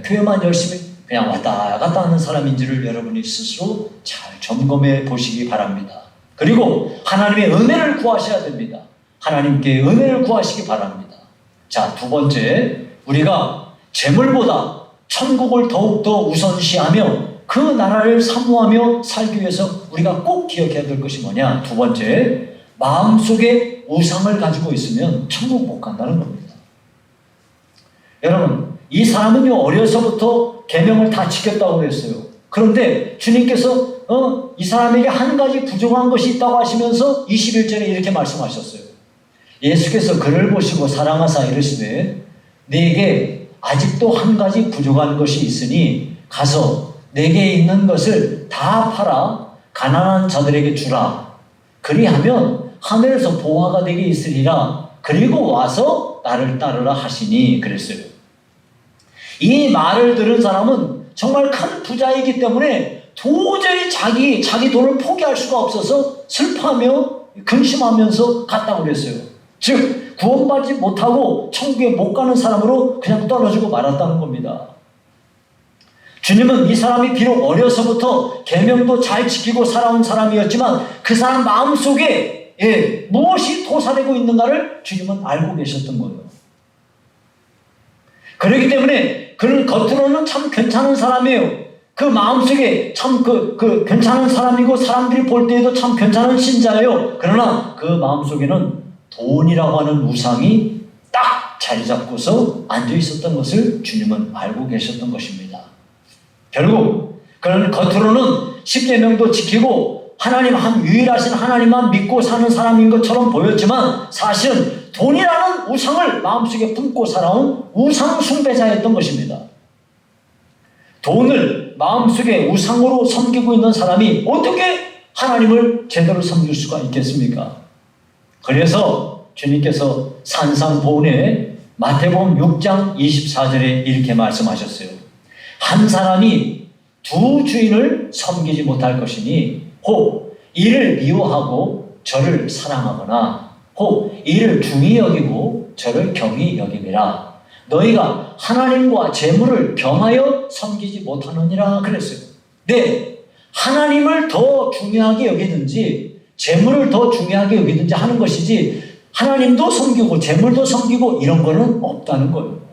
교회만 열심히 그냥 왔다 갔다 하는 사람인지를 여러분이 스스로 잘 점검해 보시기 바랍니다. 그리고 하나님의 은혜를 구하셔야 됩니다. 하나님께 은혜를 구하시기 바랍니다. 자, 두 번째 우리가 재물보다 천국을 더욱더 우선시하며 그 나라를 사모하며 살기 위해서 우리가 꼭 기억해야 될 것이 뭐냐? 두 번째, 마음속에 우상을 가지고 있으면 천국 못 간다는 겁니다. 여러분, 이 사람은요, 어려서부터 계명을 다 지켰다고 그랬어요. 그런데 주님께서 이 사람에게 한 가지 부족한 것이 있다고 하시면서 21절에 이렇게 말씀하셨어요. 예수께서 그를 보시고 사랑하사 이르시되 네게 아직도 한 가지 부족한 것이 있으니 가서 내게 있는 것을 다 팔아 가난한 자들에게 주라. 그리하면 하늘에서 보화가 내게 있으리라. 그리고 와서 나를 따르라 하시니 그랬어요. 이 말을 들은 사람은 정말 큰 부자이기 때문에 도저히 자기 돈을 포기할 수가 없어서 슬퍼하며 근심하면서 갔다고 그랬어요. 즉 구원받지 못하고 천국에 못 가는 사람으로 그냥 떨어지고 말았다는 겁니다. 주님은 이 사람이 비록 어려서부터 계명도 잘 지키고 살아온 사람이었지만 그 사람 마음속에 무엇이 도사되고 있는가를 주님은 알고 계셨던 거예요. 그렇기 때문에 그는 겉으로는 참 괜찮은 사람이에요. 그 마음속에 참 괜찮은 사람이고 사람들이 볼 때에도 참 괜찮은 신자예요. 그러나 그 마음속에는 돈이라고 하는 우상이 딱 자리 잡고서 앉아 있었던 것을 주님은 알고 계셨던 것입니다. 결국 그는 겉으로는 십계명도 지키고 유일하신 하나님만 믿고 사는 사람인 것처럼 보였지만 사실은 돈이라는 우상을 마음속에 품고 살아온 우상 숭배자였던 것입니다. 돈을 마음속에 우상으로 섬기고 있는 사람이 어떻게 하나님을 제대로 섬길 수가 있겠습니까? 그래서 주님께서 산상보훈에 마태복음 6장 24절에 이렇게 말씀하셨어요. 한 사람이 두 주인을 섬기지 못할 것이니 혹 이를 미워하고 저를 사랑하거나 혹 이를 중히 여기고 저를 경히 여김이라. 너희가 하나님과 재물을 겸하여 섬기지 못하느니라 그랬어요. 네, 하나님을 더 중요하게 여기든지 재물을 더 중요하게 여기든지 하는 것이지 하나님도 섬기고 재물도 섬기고 이런 거는 없다는 거예요.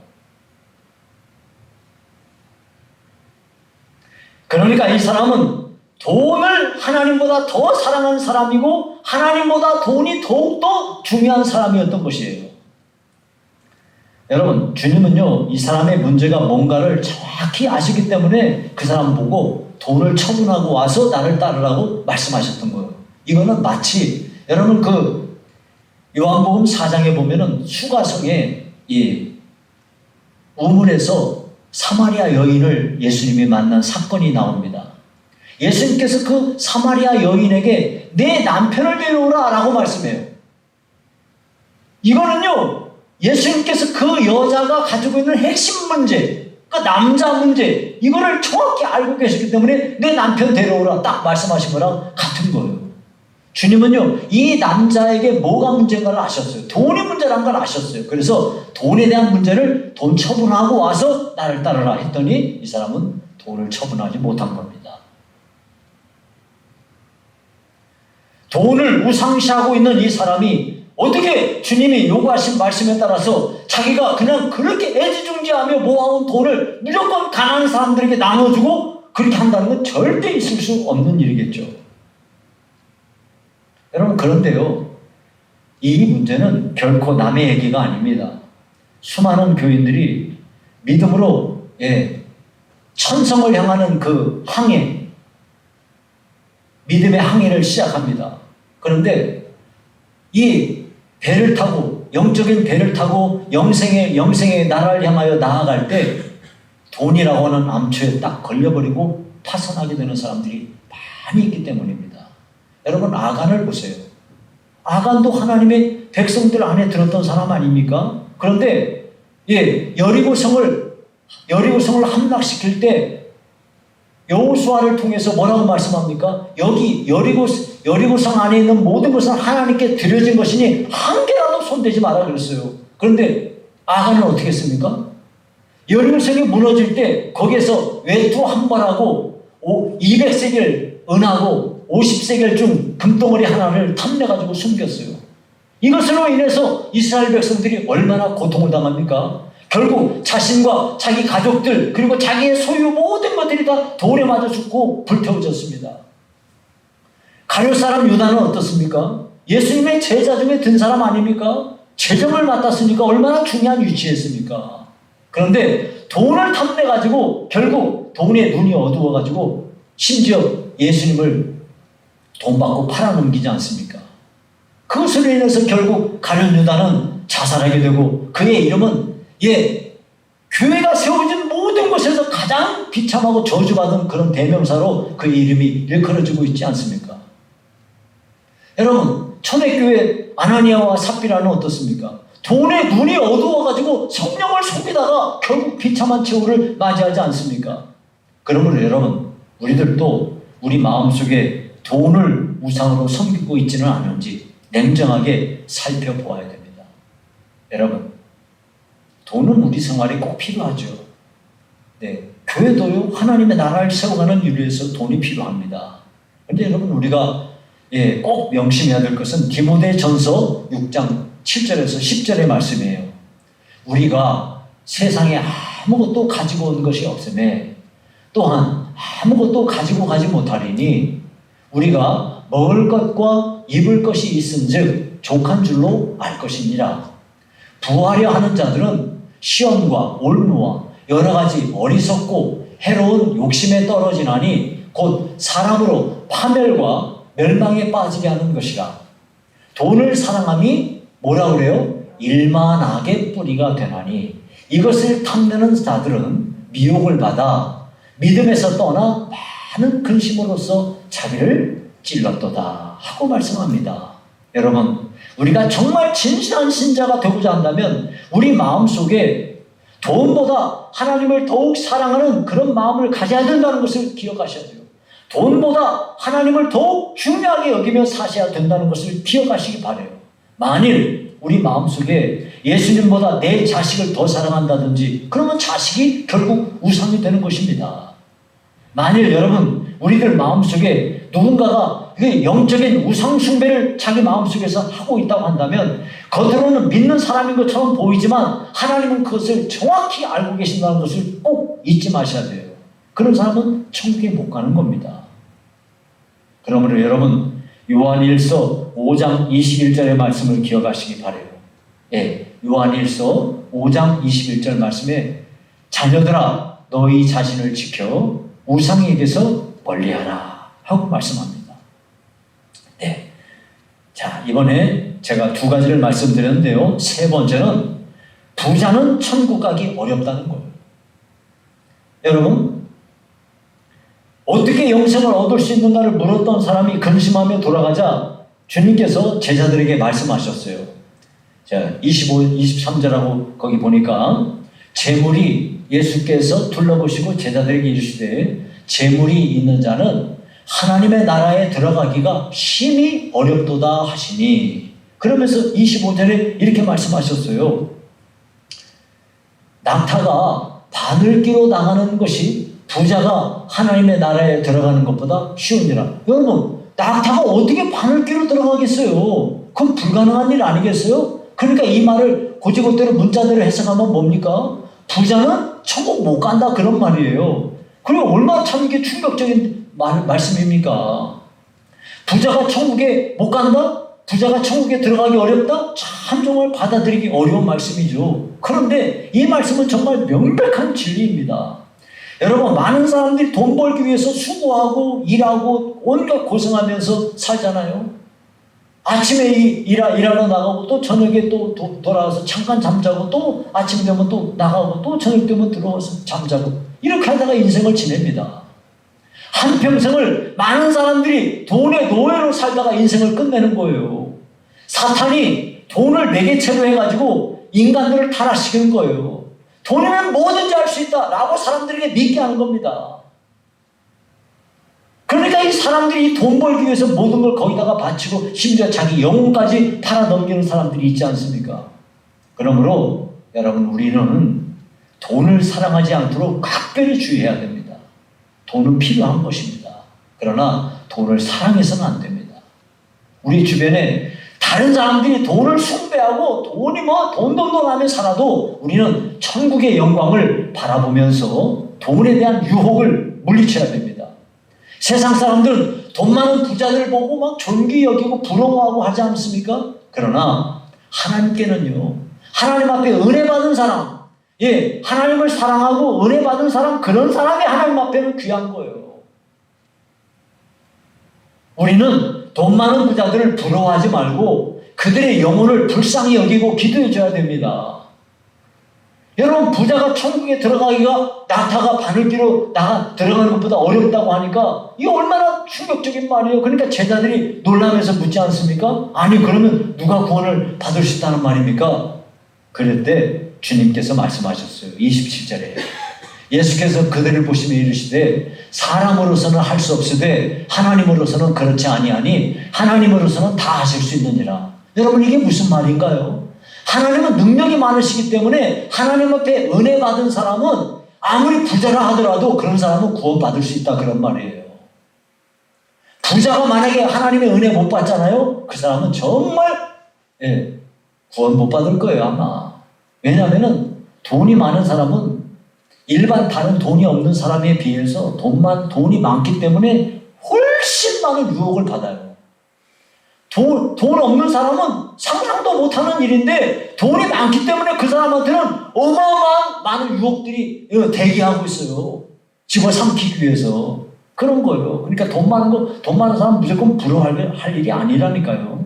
그러니까 이 사람은 돈을 하나님보다 더 사랑하는 사람이고 하나님보다 돈이 더욱더 중요한 사람이었던 것이에요. 여러분, 주님은요, 이 사람의 문제가 뭔가를 정확히 아시기 때문에 그 사람 보고 돈을 처분하고 와서 나를 따르라고 말씀하셨던 거예요. 이거는 마치 여러분 요한복음 4장에 보면은 수가성에 우물에서 사마리아 여인을 예수님이 만난 사건이 나옵니다. 예수님께서 그 사마리아 여인에게 내 남편을 데려오라 라고 말씀해요. 이거는요, 예수님께서 그 여자가 가지고 있는 핵심 문제, 그 남자 문제, 이거를 정확히 알고 계시기 때문에 내 남편 데려오라 딱 말씀하신 거랑 같은 거예요. 주님은요, 이 남자에게 뭐가 문제인가를 아셨어요. 돈이 문제라는 걸 아셨어요. 그래서 돈에 대한 문제를 돈 처분하고 와서 나를 따르라 했더니 이 사람은 돈을 처분하지 못한 겁니다. 돈을 우상시하고 있는 이 사람이 어떻게 주님이 요구하신 말씀에 따라서 자기가 그냥 그렇게 애지중지하며 모아온 돈을 무조건 가난한 사람들에게 나눠주고 그렇게 한다는 건 절대 있을 수 없는 일이겠죠. 여러분, 그런데요, 이 문제는 결코 남의 얘기가 아닙니다. 수많은 교인들이 믿음으로 천성을 향하는 그 항해, 믿음의 항해를 시작합니다. 그런데 이 배를 타고, 영적인 배를 타고 영생의 나라를 향하여 나아갈 때 돈이라고 하는 암초에 딱 걸려버리고 파산하게 되는 사람들이 많이 있기 때문입니다. 여러분, 아간을 보세요. 아간도 하나님의 백성들 안에 들었던 사람 아닙니까? 그런데 여리고성을 함락시킬 때 여호수아를 통해서 뭐라고 말씀합니까? 여기 여리고성 안에 있는 모든 것은 하나님께 드려진 것이니 한 개라도 손대지 마라 그랬어요. 그런데 아간은 어떻게 했습니까? 여리고성이 무너질 때 거기에서 외투 한 벌하고 200세겔 은하고 50세겔 중 금덩어리 하나를 탐내가지고 숨겼어요. 이것으로 인해서 이스라엘 백성들이 얼마나 고통을 당합니까? 결국 자신과 자기 가족들 그리고 자기의 소유 모든 것들이 다 돌에 맞아 죽고 불태워졌습니다. 가룟 사람 유다는 어떻습니까? 예수님의 제자 중에 든 사람 아닙니까? 재정을 맡았으니까 얼마나 중요한 위치였습니까? 그런데 돈을 탐내가지고 결국 돈에 눈이 어두워가지고 심지어 예수님을 돈 받고 팔아넘기지 않습니까? 그것으로 인해서 결국 가룟 유다는 자살하게 되고 그의 이름은 교회가 세워진 모든 곳에서 가장 비참하고 저주받은 그런 대명사로 그의 이름이 일컬어지고 있지 않습니까? 여러분, 초대교회 아나니아와 삽비라는 어떻습니까? 돈에 눈이 어두워가지고 성령을 속이다가 결국 비참한 최후를 맞이하지 않습니까? 그러므로 여러분, 우리들도 우리 마음속에 돈을 우상으로 섬기고 있지는 않은지 냉정하게 살펴보아야 됩니다. 여러분, 돈은 우리 생활에 꼭 필요하죠. 네, 교회도요, 하나님의 나라를 세워가는 일을 위해서 돈이 필요합니다. 그런데 여러분, 우리가 꼭 명심해야 될 것은 디모데전서 6장 7절에서 10절의 말씀이에요. 우리가 세상에 아무것도 가지고 온 것이 없음에 또한 아무것도 가지고 가지 못하리니 우리가 먹을 것과 입을 것이 있은즉 족한 줄로 알 것이니라. 부하려 하는 자들은 시험과 올무와 여러 가지 어리석고 해로운 욕심에 떨어지나니 곧 사람으로 파멸과 멸망에 빠지게 하는 것이라. 돈을 사랑함이 뭐라 그래요? 일만악의 뿌리가 되나니 이것을 탐내는 자들은 미혹을 받아 믿음에서 떠나 많은 근심으로써 자기를 찔렀도다 하고 말씀합니다. 여러분, 우리가 정말 진실한 신자가 되고자 한다면 우리 마음속에 돈보다 하나님을 더욱 사랑하는 그런 마음을 가져야 된다는 것을 기억하셔야 돼요. 돈보다 하나님을 더욱 중요하게 여기며 사셔야 된다는 것을 기억하시기 바라요. 만일 우리 마음속에 예수님보다 내 자식을 더 사랑한다든지 그러면 자식이 결국 우상이 되는 것입니다. 만일 여러분 우리들 마음속에 누군가가 영적인 우상 숭배를 자기 마음속에서 하고 있다고 한다면 겉으로는 믿는 사람인 것처럼 보이지만 하나님은 그것을 정확히 알고 계신다는 것을 꼭 잊지 마셔야 돼요. 그런 사람은 천국에 못 가는 겁니다. 그러므로 여러분 요한일서 5장 21절의 말씀을 기억하시기 바라요. 요한일서 5장 21절 말씀에 자녀들아 너희 자신을 지켜 우상에게서 멀리하라 하고 말씀합니다. 자, 이번에 제가 두 가지를 말씀드렸는데요. 세 번째는 부자는 천국 가기 어렵다는 거예요. 여러분, 어떻게 영생을 얻을 수 있는가를 물었던 사람이 근심하며 돌아가자 주님께서 제자들에게 말씀하셨어요. 자, 23절하고 거기 보니까 재물이 예수께서 둘러보시고 제자들에게 이르시되 재물이 있는 자는 하나님의 나라에 들어가기가 심히 어렵도다 하시니 그러면서 25절에 이렇게 말씀하셨어요. 낙타가 바늘기로 나가는 것이 부자가 하나님의 나라에 들어가는 것보다 쉬우니라. 여러분, 낙타가 어떻게 바늘기로 들어가겠어요? 그건 불가능한 일 아니겠어요? 그러니까 이 말을 고지고대로 문자대로 해석하면 뭡니까? 부자는 천국 못 간다 그런 말이에요. 그리고 얼마나 참 이게 충격적인 말씀입니까? 부자가 천국에 못 간다? 부자가 천국에 들어가기 어렵다? 참 정말 받아들이기 어려운 말씀이죠. 그런데 이 말씀은 정말 명백한 진리입니다. 여러분, 많은 사람들이 돈 벌기 위해서 수고하고 일하고 온갖 고생하면서 살잖아요. 아침에 일하러 나가고 또 저녁에 또 돌아와서 잠깐 잠자고 또 아침 되면 또 나가고 또 저녁 되면 들어와서 잠자고 이렇게 하다가 인생을 지냅니다. 한평생을 많은 사람들이 돈의 노예로 살다가 인생을 끝내는 거예요. 사탄이 돈을 매개체로 해가지고 인간들을 타락시키는 거예요. 돈이면 뭐든지 할 수 있다라고 사람들에게 믿게 하는 겁니다. 그러니까 이 사람들이 돈 벌기 위해서 모든 걸 거기다가 바치고 심지어 자기 영혼까지 팔아넘기는 사람들이 있지 않습니까? 그러므로 여러분, 우리는 돈을 사랑하지 않도록 각별히 주의해야 됩니다. 돈은 필요한 것입니다. 그러나 돈을 사랑해서는 안 됩니다. 우리 주변에 다 다른 사람들이 돈을 숭배하고 돈이 돈 하며 살아도 우리는 천국의 영광을 바라보면서 돈에 대한 유혹을 물리쳐야 됩니다. 세상 사람들은 돈 많은 부자들 보고 막 존귀 여기고 부러워하고 하지 않습니까? 그러나 하나님께는요, 하나님 앞에 은혜 받은 사람, 하나님을 사랑하고 은혜 받은 사람, 그런 사람이 하나님 앞에는 귀한 거예요. 우리는 돈 많은 부자들을 부러워하지 말고 그들의 영혼을 불쌍히 여기고 기도해 줘야 됩니다. 여러분, 부자가 천국에 들어가기가 낙타가 바늘기로 들어가는 것보다 어렵다고 하니까 이게 얼마나 충격적인 말이에요. 그러니까 제자들이 놀라면서 묻지 않습니까? 아니, 그러면 누가 구원을 받을 수 있다는 말입니까? 그럴 때 주님께서 말씀하셨어요. 27절에 예수께서 그들을 보시며 이르시되 사람으로서는 할 수 없으되 하나님으로서는 그렇지 아니하니 하나님으로서는 다 하실 수 있느니라. 여러분, 이게 무슨 말인가요? 하나님은 능력이 많으시기 때문에 하나님 앞에 은혜 받은 사람은 아무리 부자라 하더라도 그런 사람은 구원받을 수 있다, 그런 말이에요. 부자가 만약에 하나님의 은혜 못 받잖아요, 그 사람은 정말 구원 못 받을 거예요, 아마. 왜냐하면 돈이 많은 사람은 일반 다른 돈이 없는 사람에 비해서 돈이 많기 때문에 훨씬 많은 유혹을 받아요. 돈 없는 사람은 상상도 못하는 일인데 돈이 많기 때문에 그 사람한테는 어마어마한 많은 유혹들이 대기하고 있어요. 집어삼키기 위해서. 그런 거예요. 그러니까 돈 많은 사람은 무조건 부러워할 일이 아니라니까요.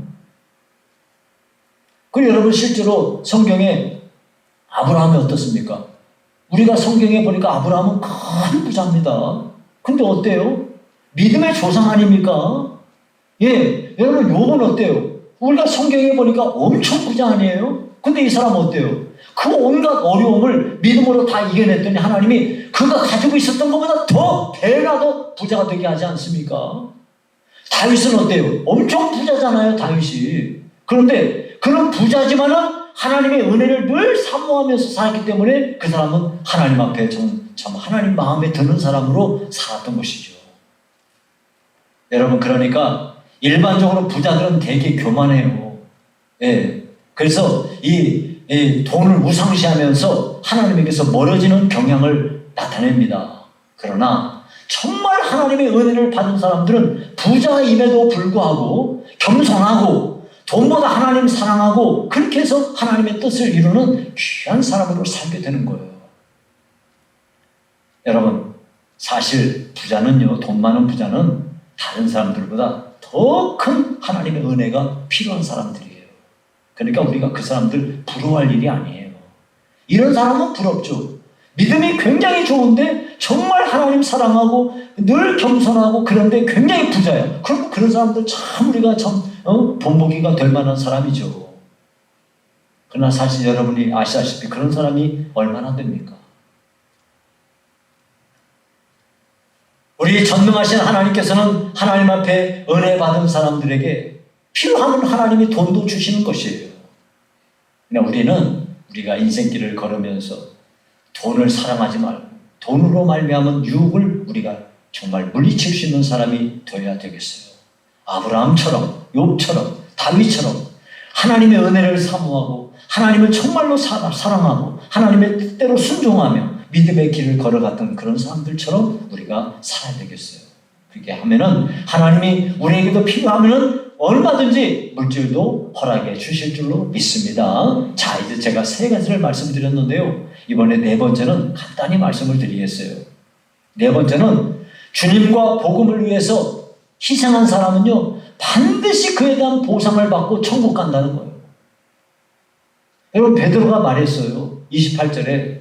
그리고 여러분, 실제로 성경에 아브라함이 어떻습니까? 우리가 성경에 보니까 아브라함은 큰 부자입니다. 근데 어때요? 믿음의 조상 아닙니까? 여러분, 욥은 어때요? 우리가 성경에 보니까 엄청 부자 아니에요? 근데 이 사람 어때요? 그 온갖 어려움을 믿음으로 다 이겨냈더니 하나님이 그가 가지고 있었던 것보다 더 배나 더 부자가 되게 하지 않습니까? 다윗은 어때요? 엄청 부자잖아요, 다윗이. 그런데 그런 부자지만은 하나님의 은혜를 늘 사모하면서 살았기 때문에 그 사람은 하나님 앞에 참 하나님 마음에 드는 사람으로 살았던 것이죠. 여러분, 그러니까 일반적으로 부자들은 되게 교만해요. 그래서 이 돈을 우상시하면서 하나님에게서 멀어지는 경향을 나타냅니다. 그러나 정말 하나님의 은혜를 받은 사람들은 부자임에도 불구하고 겸손하고 돈보다 하나님 사랑하고 그렇게 해서 하나님의 뜻을 이루는 귀한 사람으로 살게 되는 거예요. 여러분, 사실 부자는요, 돈 많은 부자는 다른 사람들보다 더 큰 하나님의 은혜가 필요한 사람들이에요. 그러니까 우리가 그 사람들 부러워할 일이 아니에요. 이런 사람은 부럽죠. 믿음이 굉장히 좋은데 정말 하나님 사랑하고 늘 겸손하고 그런데 굉장히 부자예요. 그럼 그런 사람들 참 우리가 본보기가 될 만한 사람이죠. 그러나 사실 여러분이 아시다시피 그런 사람이 얼마나 됩니까? 우리 전능하신 하나님께서는 하나님 앞에 은혜 받은 사람들에게 필요하면 하나님이 돈도 주시는 것이에요. 그러나 우리가 인생길을 걸으면서 돈을 사랑하지 말고 돈으로 말미암은 유혹을 우리가 정말 물리칠 수 있는 사람이 되어야 되겠어요. 아브라함처럼, 욥처럼, 다윗처럼 하나님의 은혜를 사모하고 하나님을 정말로 사랑하고 하나님의 뜻대로 순종하며 믿음의 길을 걸어갔던 그런 사람들처럼 우리가 살아야 되겠어요. 그렇게 하면은 하나님이 우리에게도 필요하면은 얼마든지 물질도 허락해 주실 줄로 믿습니다. 자, 이제 제가 세 가지를 말씀드렸는데요. 이번에 네 번째는 간단히 말씀을 드리겠어요. 네 번째는 주님과 복음을 위해서 희생한 사람은요, 반드시 그에 대한 보상을 받고 천국 간다는 거예요. 여러분, 베드로가 말했어요. 28절에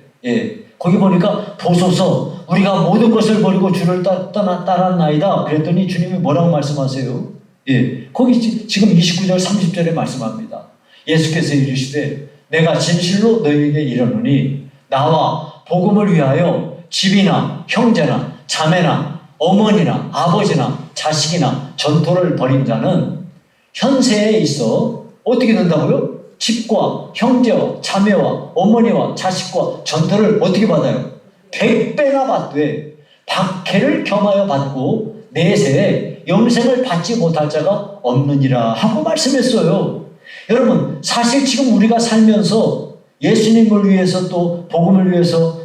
거기 보니까 보소서 우리가 모든 것을 버리고 주를 따랐나이다. 그랬더니 주님이 뭐라고 말씀하세요? 거기 지금 29절 30절에 말씀합니다. 예수께서 이르시되 내가 진실로 너희에게 이르노니 나와 복음을 위하여 집이나 형제나 자매나 어머니나 아버지나 자식이나 전토를 벌인 자는 현세에 있어 어떻게 된다고요? 집과 형제와 자매와 어머니와 자식과 전토를 어떻게 받아요? 100배나 받되 박해를 겸하여 받고 내세에 영생을 받지 못할 자가 없느니라 하고 말씀했어요. 여러분, 사실 지금 우리가 살면서 예수님을 위해서 또 복음을 위해서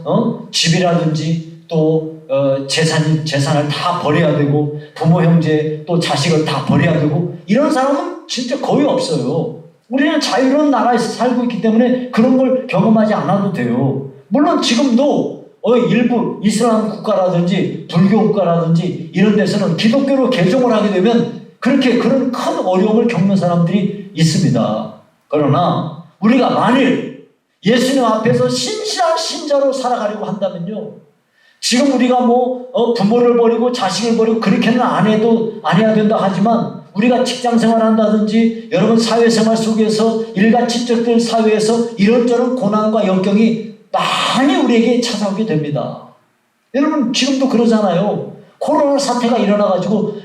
집이라든지 또 재산을 다 버려야 되고 부모 형제 또 자식을 다 버려야 되고 이런 사람은 진짜 거의 없어요. 우리는 자유로운 나라에서 살고 있기 때문에 그런 걸 경험하지 않아도 돼요. 물론 지금도 일부 이슬람 국가라든지 불교 국가라든지 이런 데서는 기독교로 개종을 하게 되면 그런 큰 어려움을 겪는 사람들이 있습니다. 그러나 우리가 만일 예수님 앞에서 신실한 신자로 살아가려고 한다면요, 지금 우리가 부모를 버리고 자식을 버리고 그렇게는 안 해야 된다 하지만 우리가 직장 생활한다든지 여러분 사회생활 속에서 일가 친척들 사회에서 이런저런 고난과 역경이 많이 우리에게 찾아오게 됩니다. 여러분 지금도 그러잖아요. 코로나 사태가 일어나가지고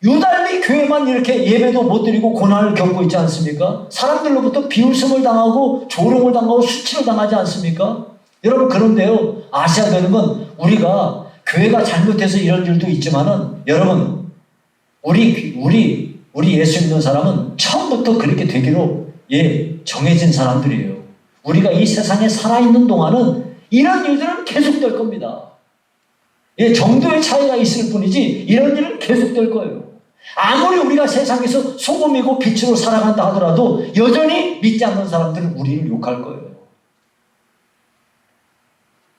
유달리 교회만 이렇게 예배도 못 드리고 고난을 겪고 있지 않습니까? 사람들로부터 비웃음을 당하고 조롱을 당하고 수치를 당하지 않습니까? 여러분 그런데요, 아셔야 되는 건 우리가 교회가 잘못해서 이런 일도 있지만은 여러분 우리 예수 믿는 사람은 처음부터 그렇게 되기로 정해진 사람들이에요. 우리가 이 세상에 살아있는 동안은 이런 일들은 계속될 겁니다. 정도의 차이가 있을 뿐이지 이런 일은 계속될 거예요. 아무리 우리가 세상에서 소금이고 빛으로 살아간다 하더라도 여전히 믿지 않는 사람들은 우리를 욕할 거예요.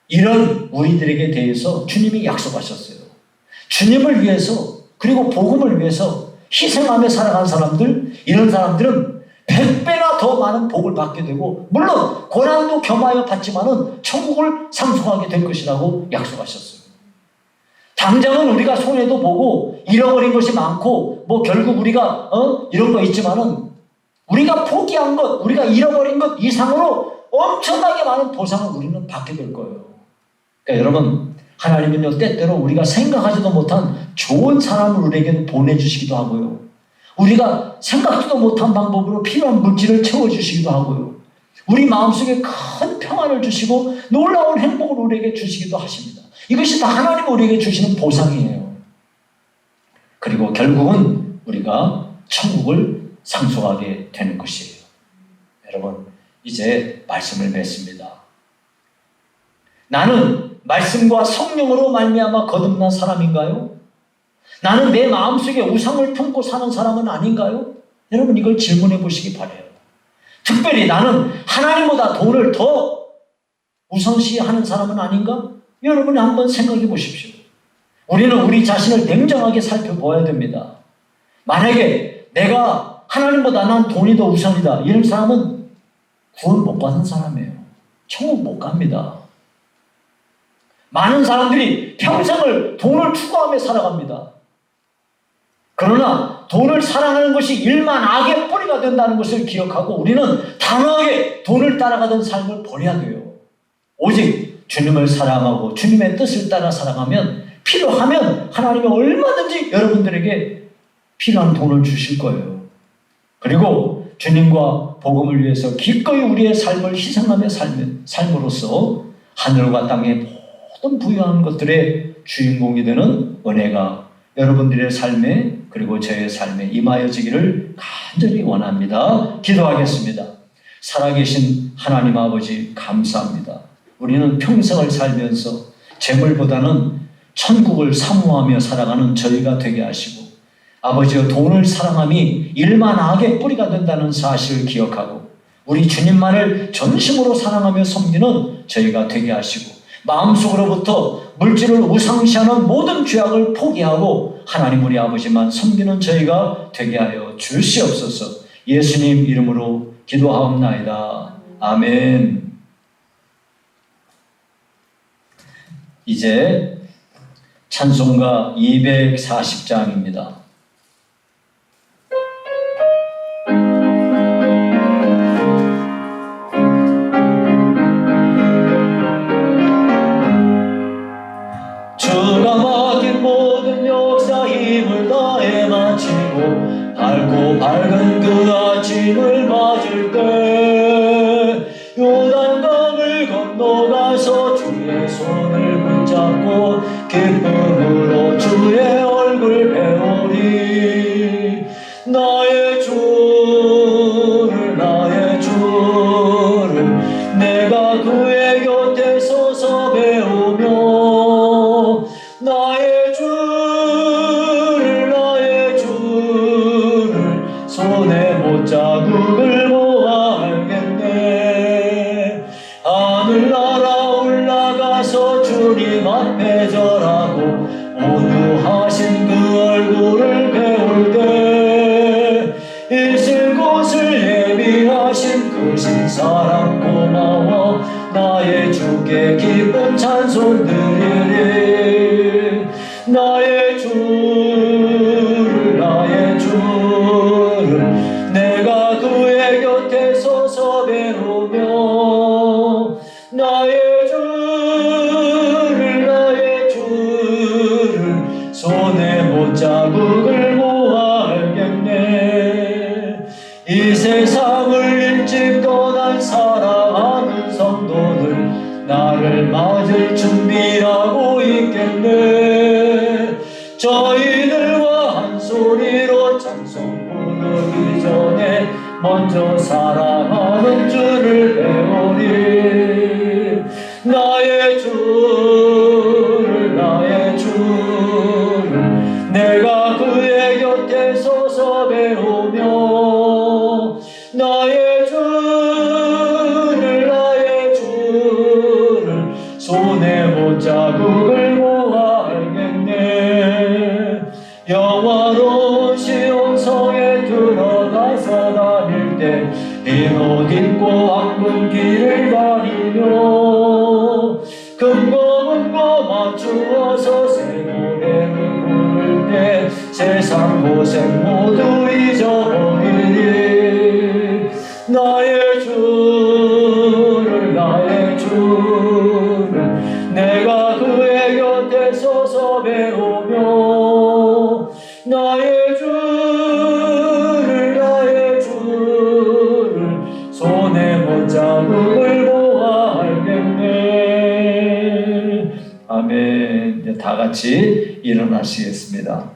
이런 우리들에게 대해서 주님이 약속하셨어요. 주님을 위해서 그리고 복음을 위해서 희생하며 살아간 사람들, 이런 사람들은 100배나 더 많은 복을 받게 되고 물론 고난도 겸하여 받지만은 천국을 상속하게 될 것이라고 약속하셨어요. 당장은 우리가 손해도 보고 잃어버린 것이 많고 결국 우리가 이런 거 있지만은 우리가 포기한 것, 우리가 잃어버린 것 이상으로 엄청나게 많은 보상을 우리는 받게 될 거예요. 그러니까 여러분, 하나님은요 때때로 우리가 생각하지도 못한 좋은 사람을 우리에게 보내주시기도 하고요, 우리가 생각지도 못한 방법으로 필요한 물질을 채워주시기도 하고요, 우리 마음속에 큰 평안을 주시고 놀라운 행복을 우리에게 주시기도 하십니다. 이것이 다 하나님 우리에게 주시는 보상이에요. 그리고 결국은 우리가 천국을 상속하게 되는 것이에요. 여러분, 이제 말씀을 맺습니다. 나는 말씀과 성령으로 말미암아 거듭난 사람인가요? 나는 내 마음속에 우상을 품고 사는 사람은 아닌가요? 여러분 이걸 질문해 보시기 바라요. 특별히 나는 하나님보다 돈을 더 우선시하는 사람은 아닌가? 여러분이 한번 생각해 보십시오. 우리는 우리 자신을 냉정하게 살펴봐야 됩니다. 만약에 내가 하나님보다 난 돈이 더 우선이다, 이런 사람은 구원 못 받은 사람이에요. 천국 못 갑니다. 많은 사람들이 평생을 돈을 추구하며 살아갑니다. 그러나 돈을 사랑하는 것이 일만 악의 뿌리가 된다는 것을 기억하고 우리는 단호하게 돈을 따라가던 삶을 버려야 돼요. 오직 주님을 사랑하고 주님의 뜻을 따라 살아가면 필요하면 하나님이 얼마든지 여러분들에게 필요한 돈을 주실 거예요. 그리고 주님과 복음을 위해서 기꺼이 우리의 삶을 희생하며 삶으로써 하늘과 땅의 모든 부유한 것들의 주인공이 되는 은혜가 여러분들의 삶에 그리고 저의 삶에 임하여지기를 간절히 원합니다. 기도하겠습니다. 살아계신 하나님 아버지 감사합니다. 우리는 평생을 살면서 재물보다는 천국을 사모하며 살아가는 저희가 되게 하시고 아버지여 돈을 사랑함이 일만 악의 뿌리가 된다는 사실을 기억하고 우리 주님만을 전심으로 사랑하며 섬기는 저희가 되게 하시고 마음속으로부터 물질을 우상시하는 모든 죄악을 포기하고 하나님 우리 아버지만 섬기는 저희가 되게 하여 주시옵소서. 예수님 이름으로 기도하옵나이다. 아멘. 이제 찬송가 240장입니다. 주가 맡긴 모든 역사 힘을 다해 마치고 밝고 밝은 그 아침을 맞을 때 요단강을 건너가서 주의 손을 붙잡고 기쁨으로 주의 얼굴 배우리 하늘나라 올라가서 주님 앞에 절하고 온유하신 그 얼굴을 배울 때 있을 곳을 예비하신 그 신사랑 고마워 나의 주께 기쁜 찬송 드리리 나의 주를 내가 그의 곁에 서서 배우며 나의 주를 손에 못자국을 모아 알겠네 이 세상을 일찍 떠난 사랑하는 성도들 나를 맞을 준비하고 있겠네 저희들과 한 소리로 찬송 부르기 전에 먼저 사랑하는 주를 배우리 나의 주를 내가 그의 곁에 서서 배우며 나의 주를 손에 못자국을 모아 알겠네 영화로운 시온성에 들어가서 다닐 때 흰 옷 입고 황금 길을 다니며 금고문고 맞추어서 새 노래를 부를 때 세상 고생 모두 잊어버리리 나의 주를 내가 그의 곁에 서서 배우며 나의 주를 손에 못자국을 모아 알겠네 아멘. 이제 다 같이 일어나시겠습니다.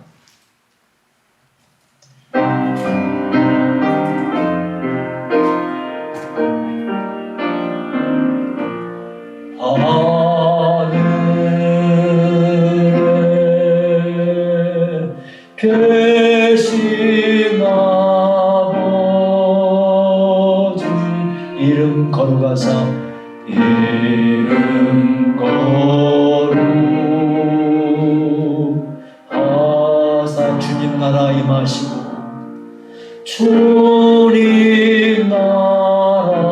계신 아버지 이름 거룩하사 이름 거룩하사 주님 나라 임하시고 주님 나라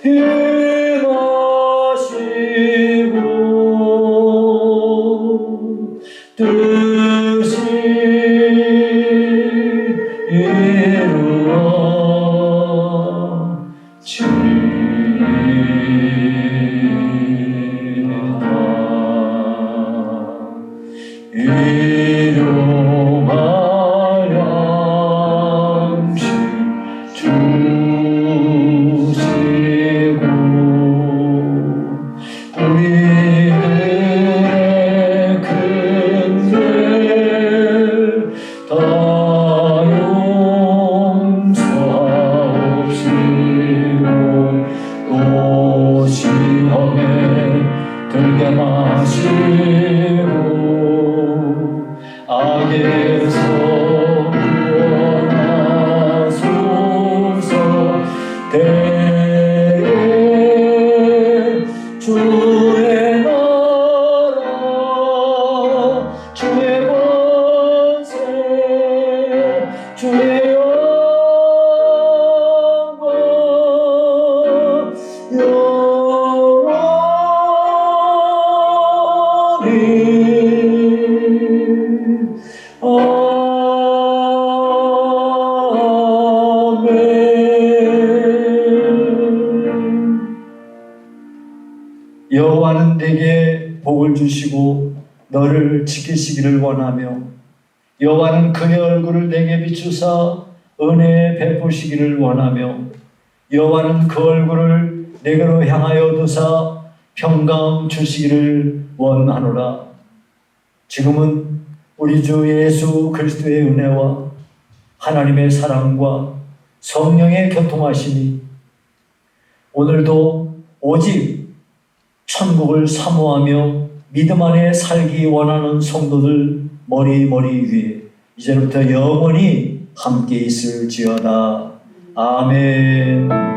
임하시고 뜻이 일용할 양식 주시고 우리들의 큰죄 다 용서하옵시고 또 시험에 들게 마시고 악에서 구원하소서 대개 주의 나라 주의 권세 주의 여호와는 내게 복을 주시고 너를 지키시기를 원하며 여호와는 그의 얼굴을 내게 비추사 은혜 베푸시기를 원하며 여호와는 그 얼굴을 내게로 향하여 두사 평강 주시기를 원하노라. 지금은 우리 주 예수 그리스도의 은혜와 하나님의 사랑과 성령의 교통하심이 오늘도 오직 천국을 사모하며 믿음 안에 살기 원하는 성도들 머리 위에 이제부터 영원히 함께 있을지어다. 아멘.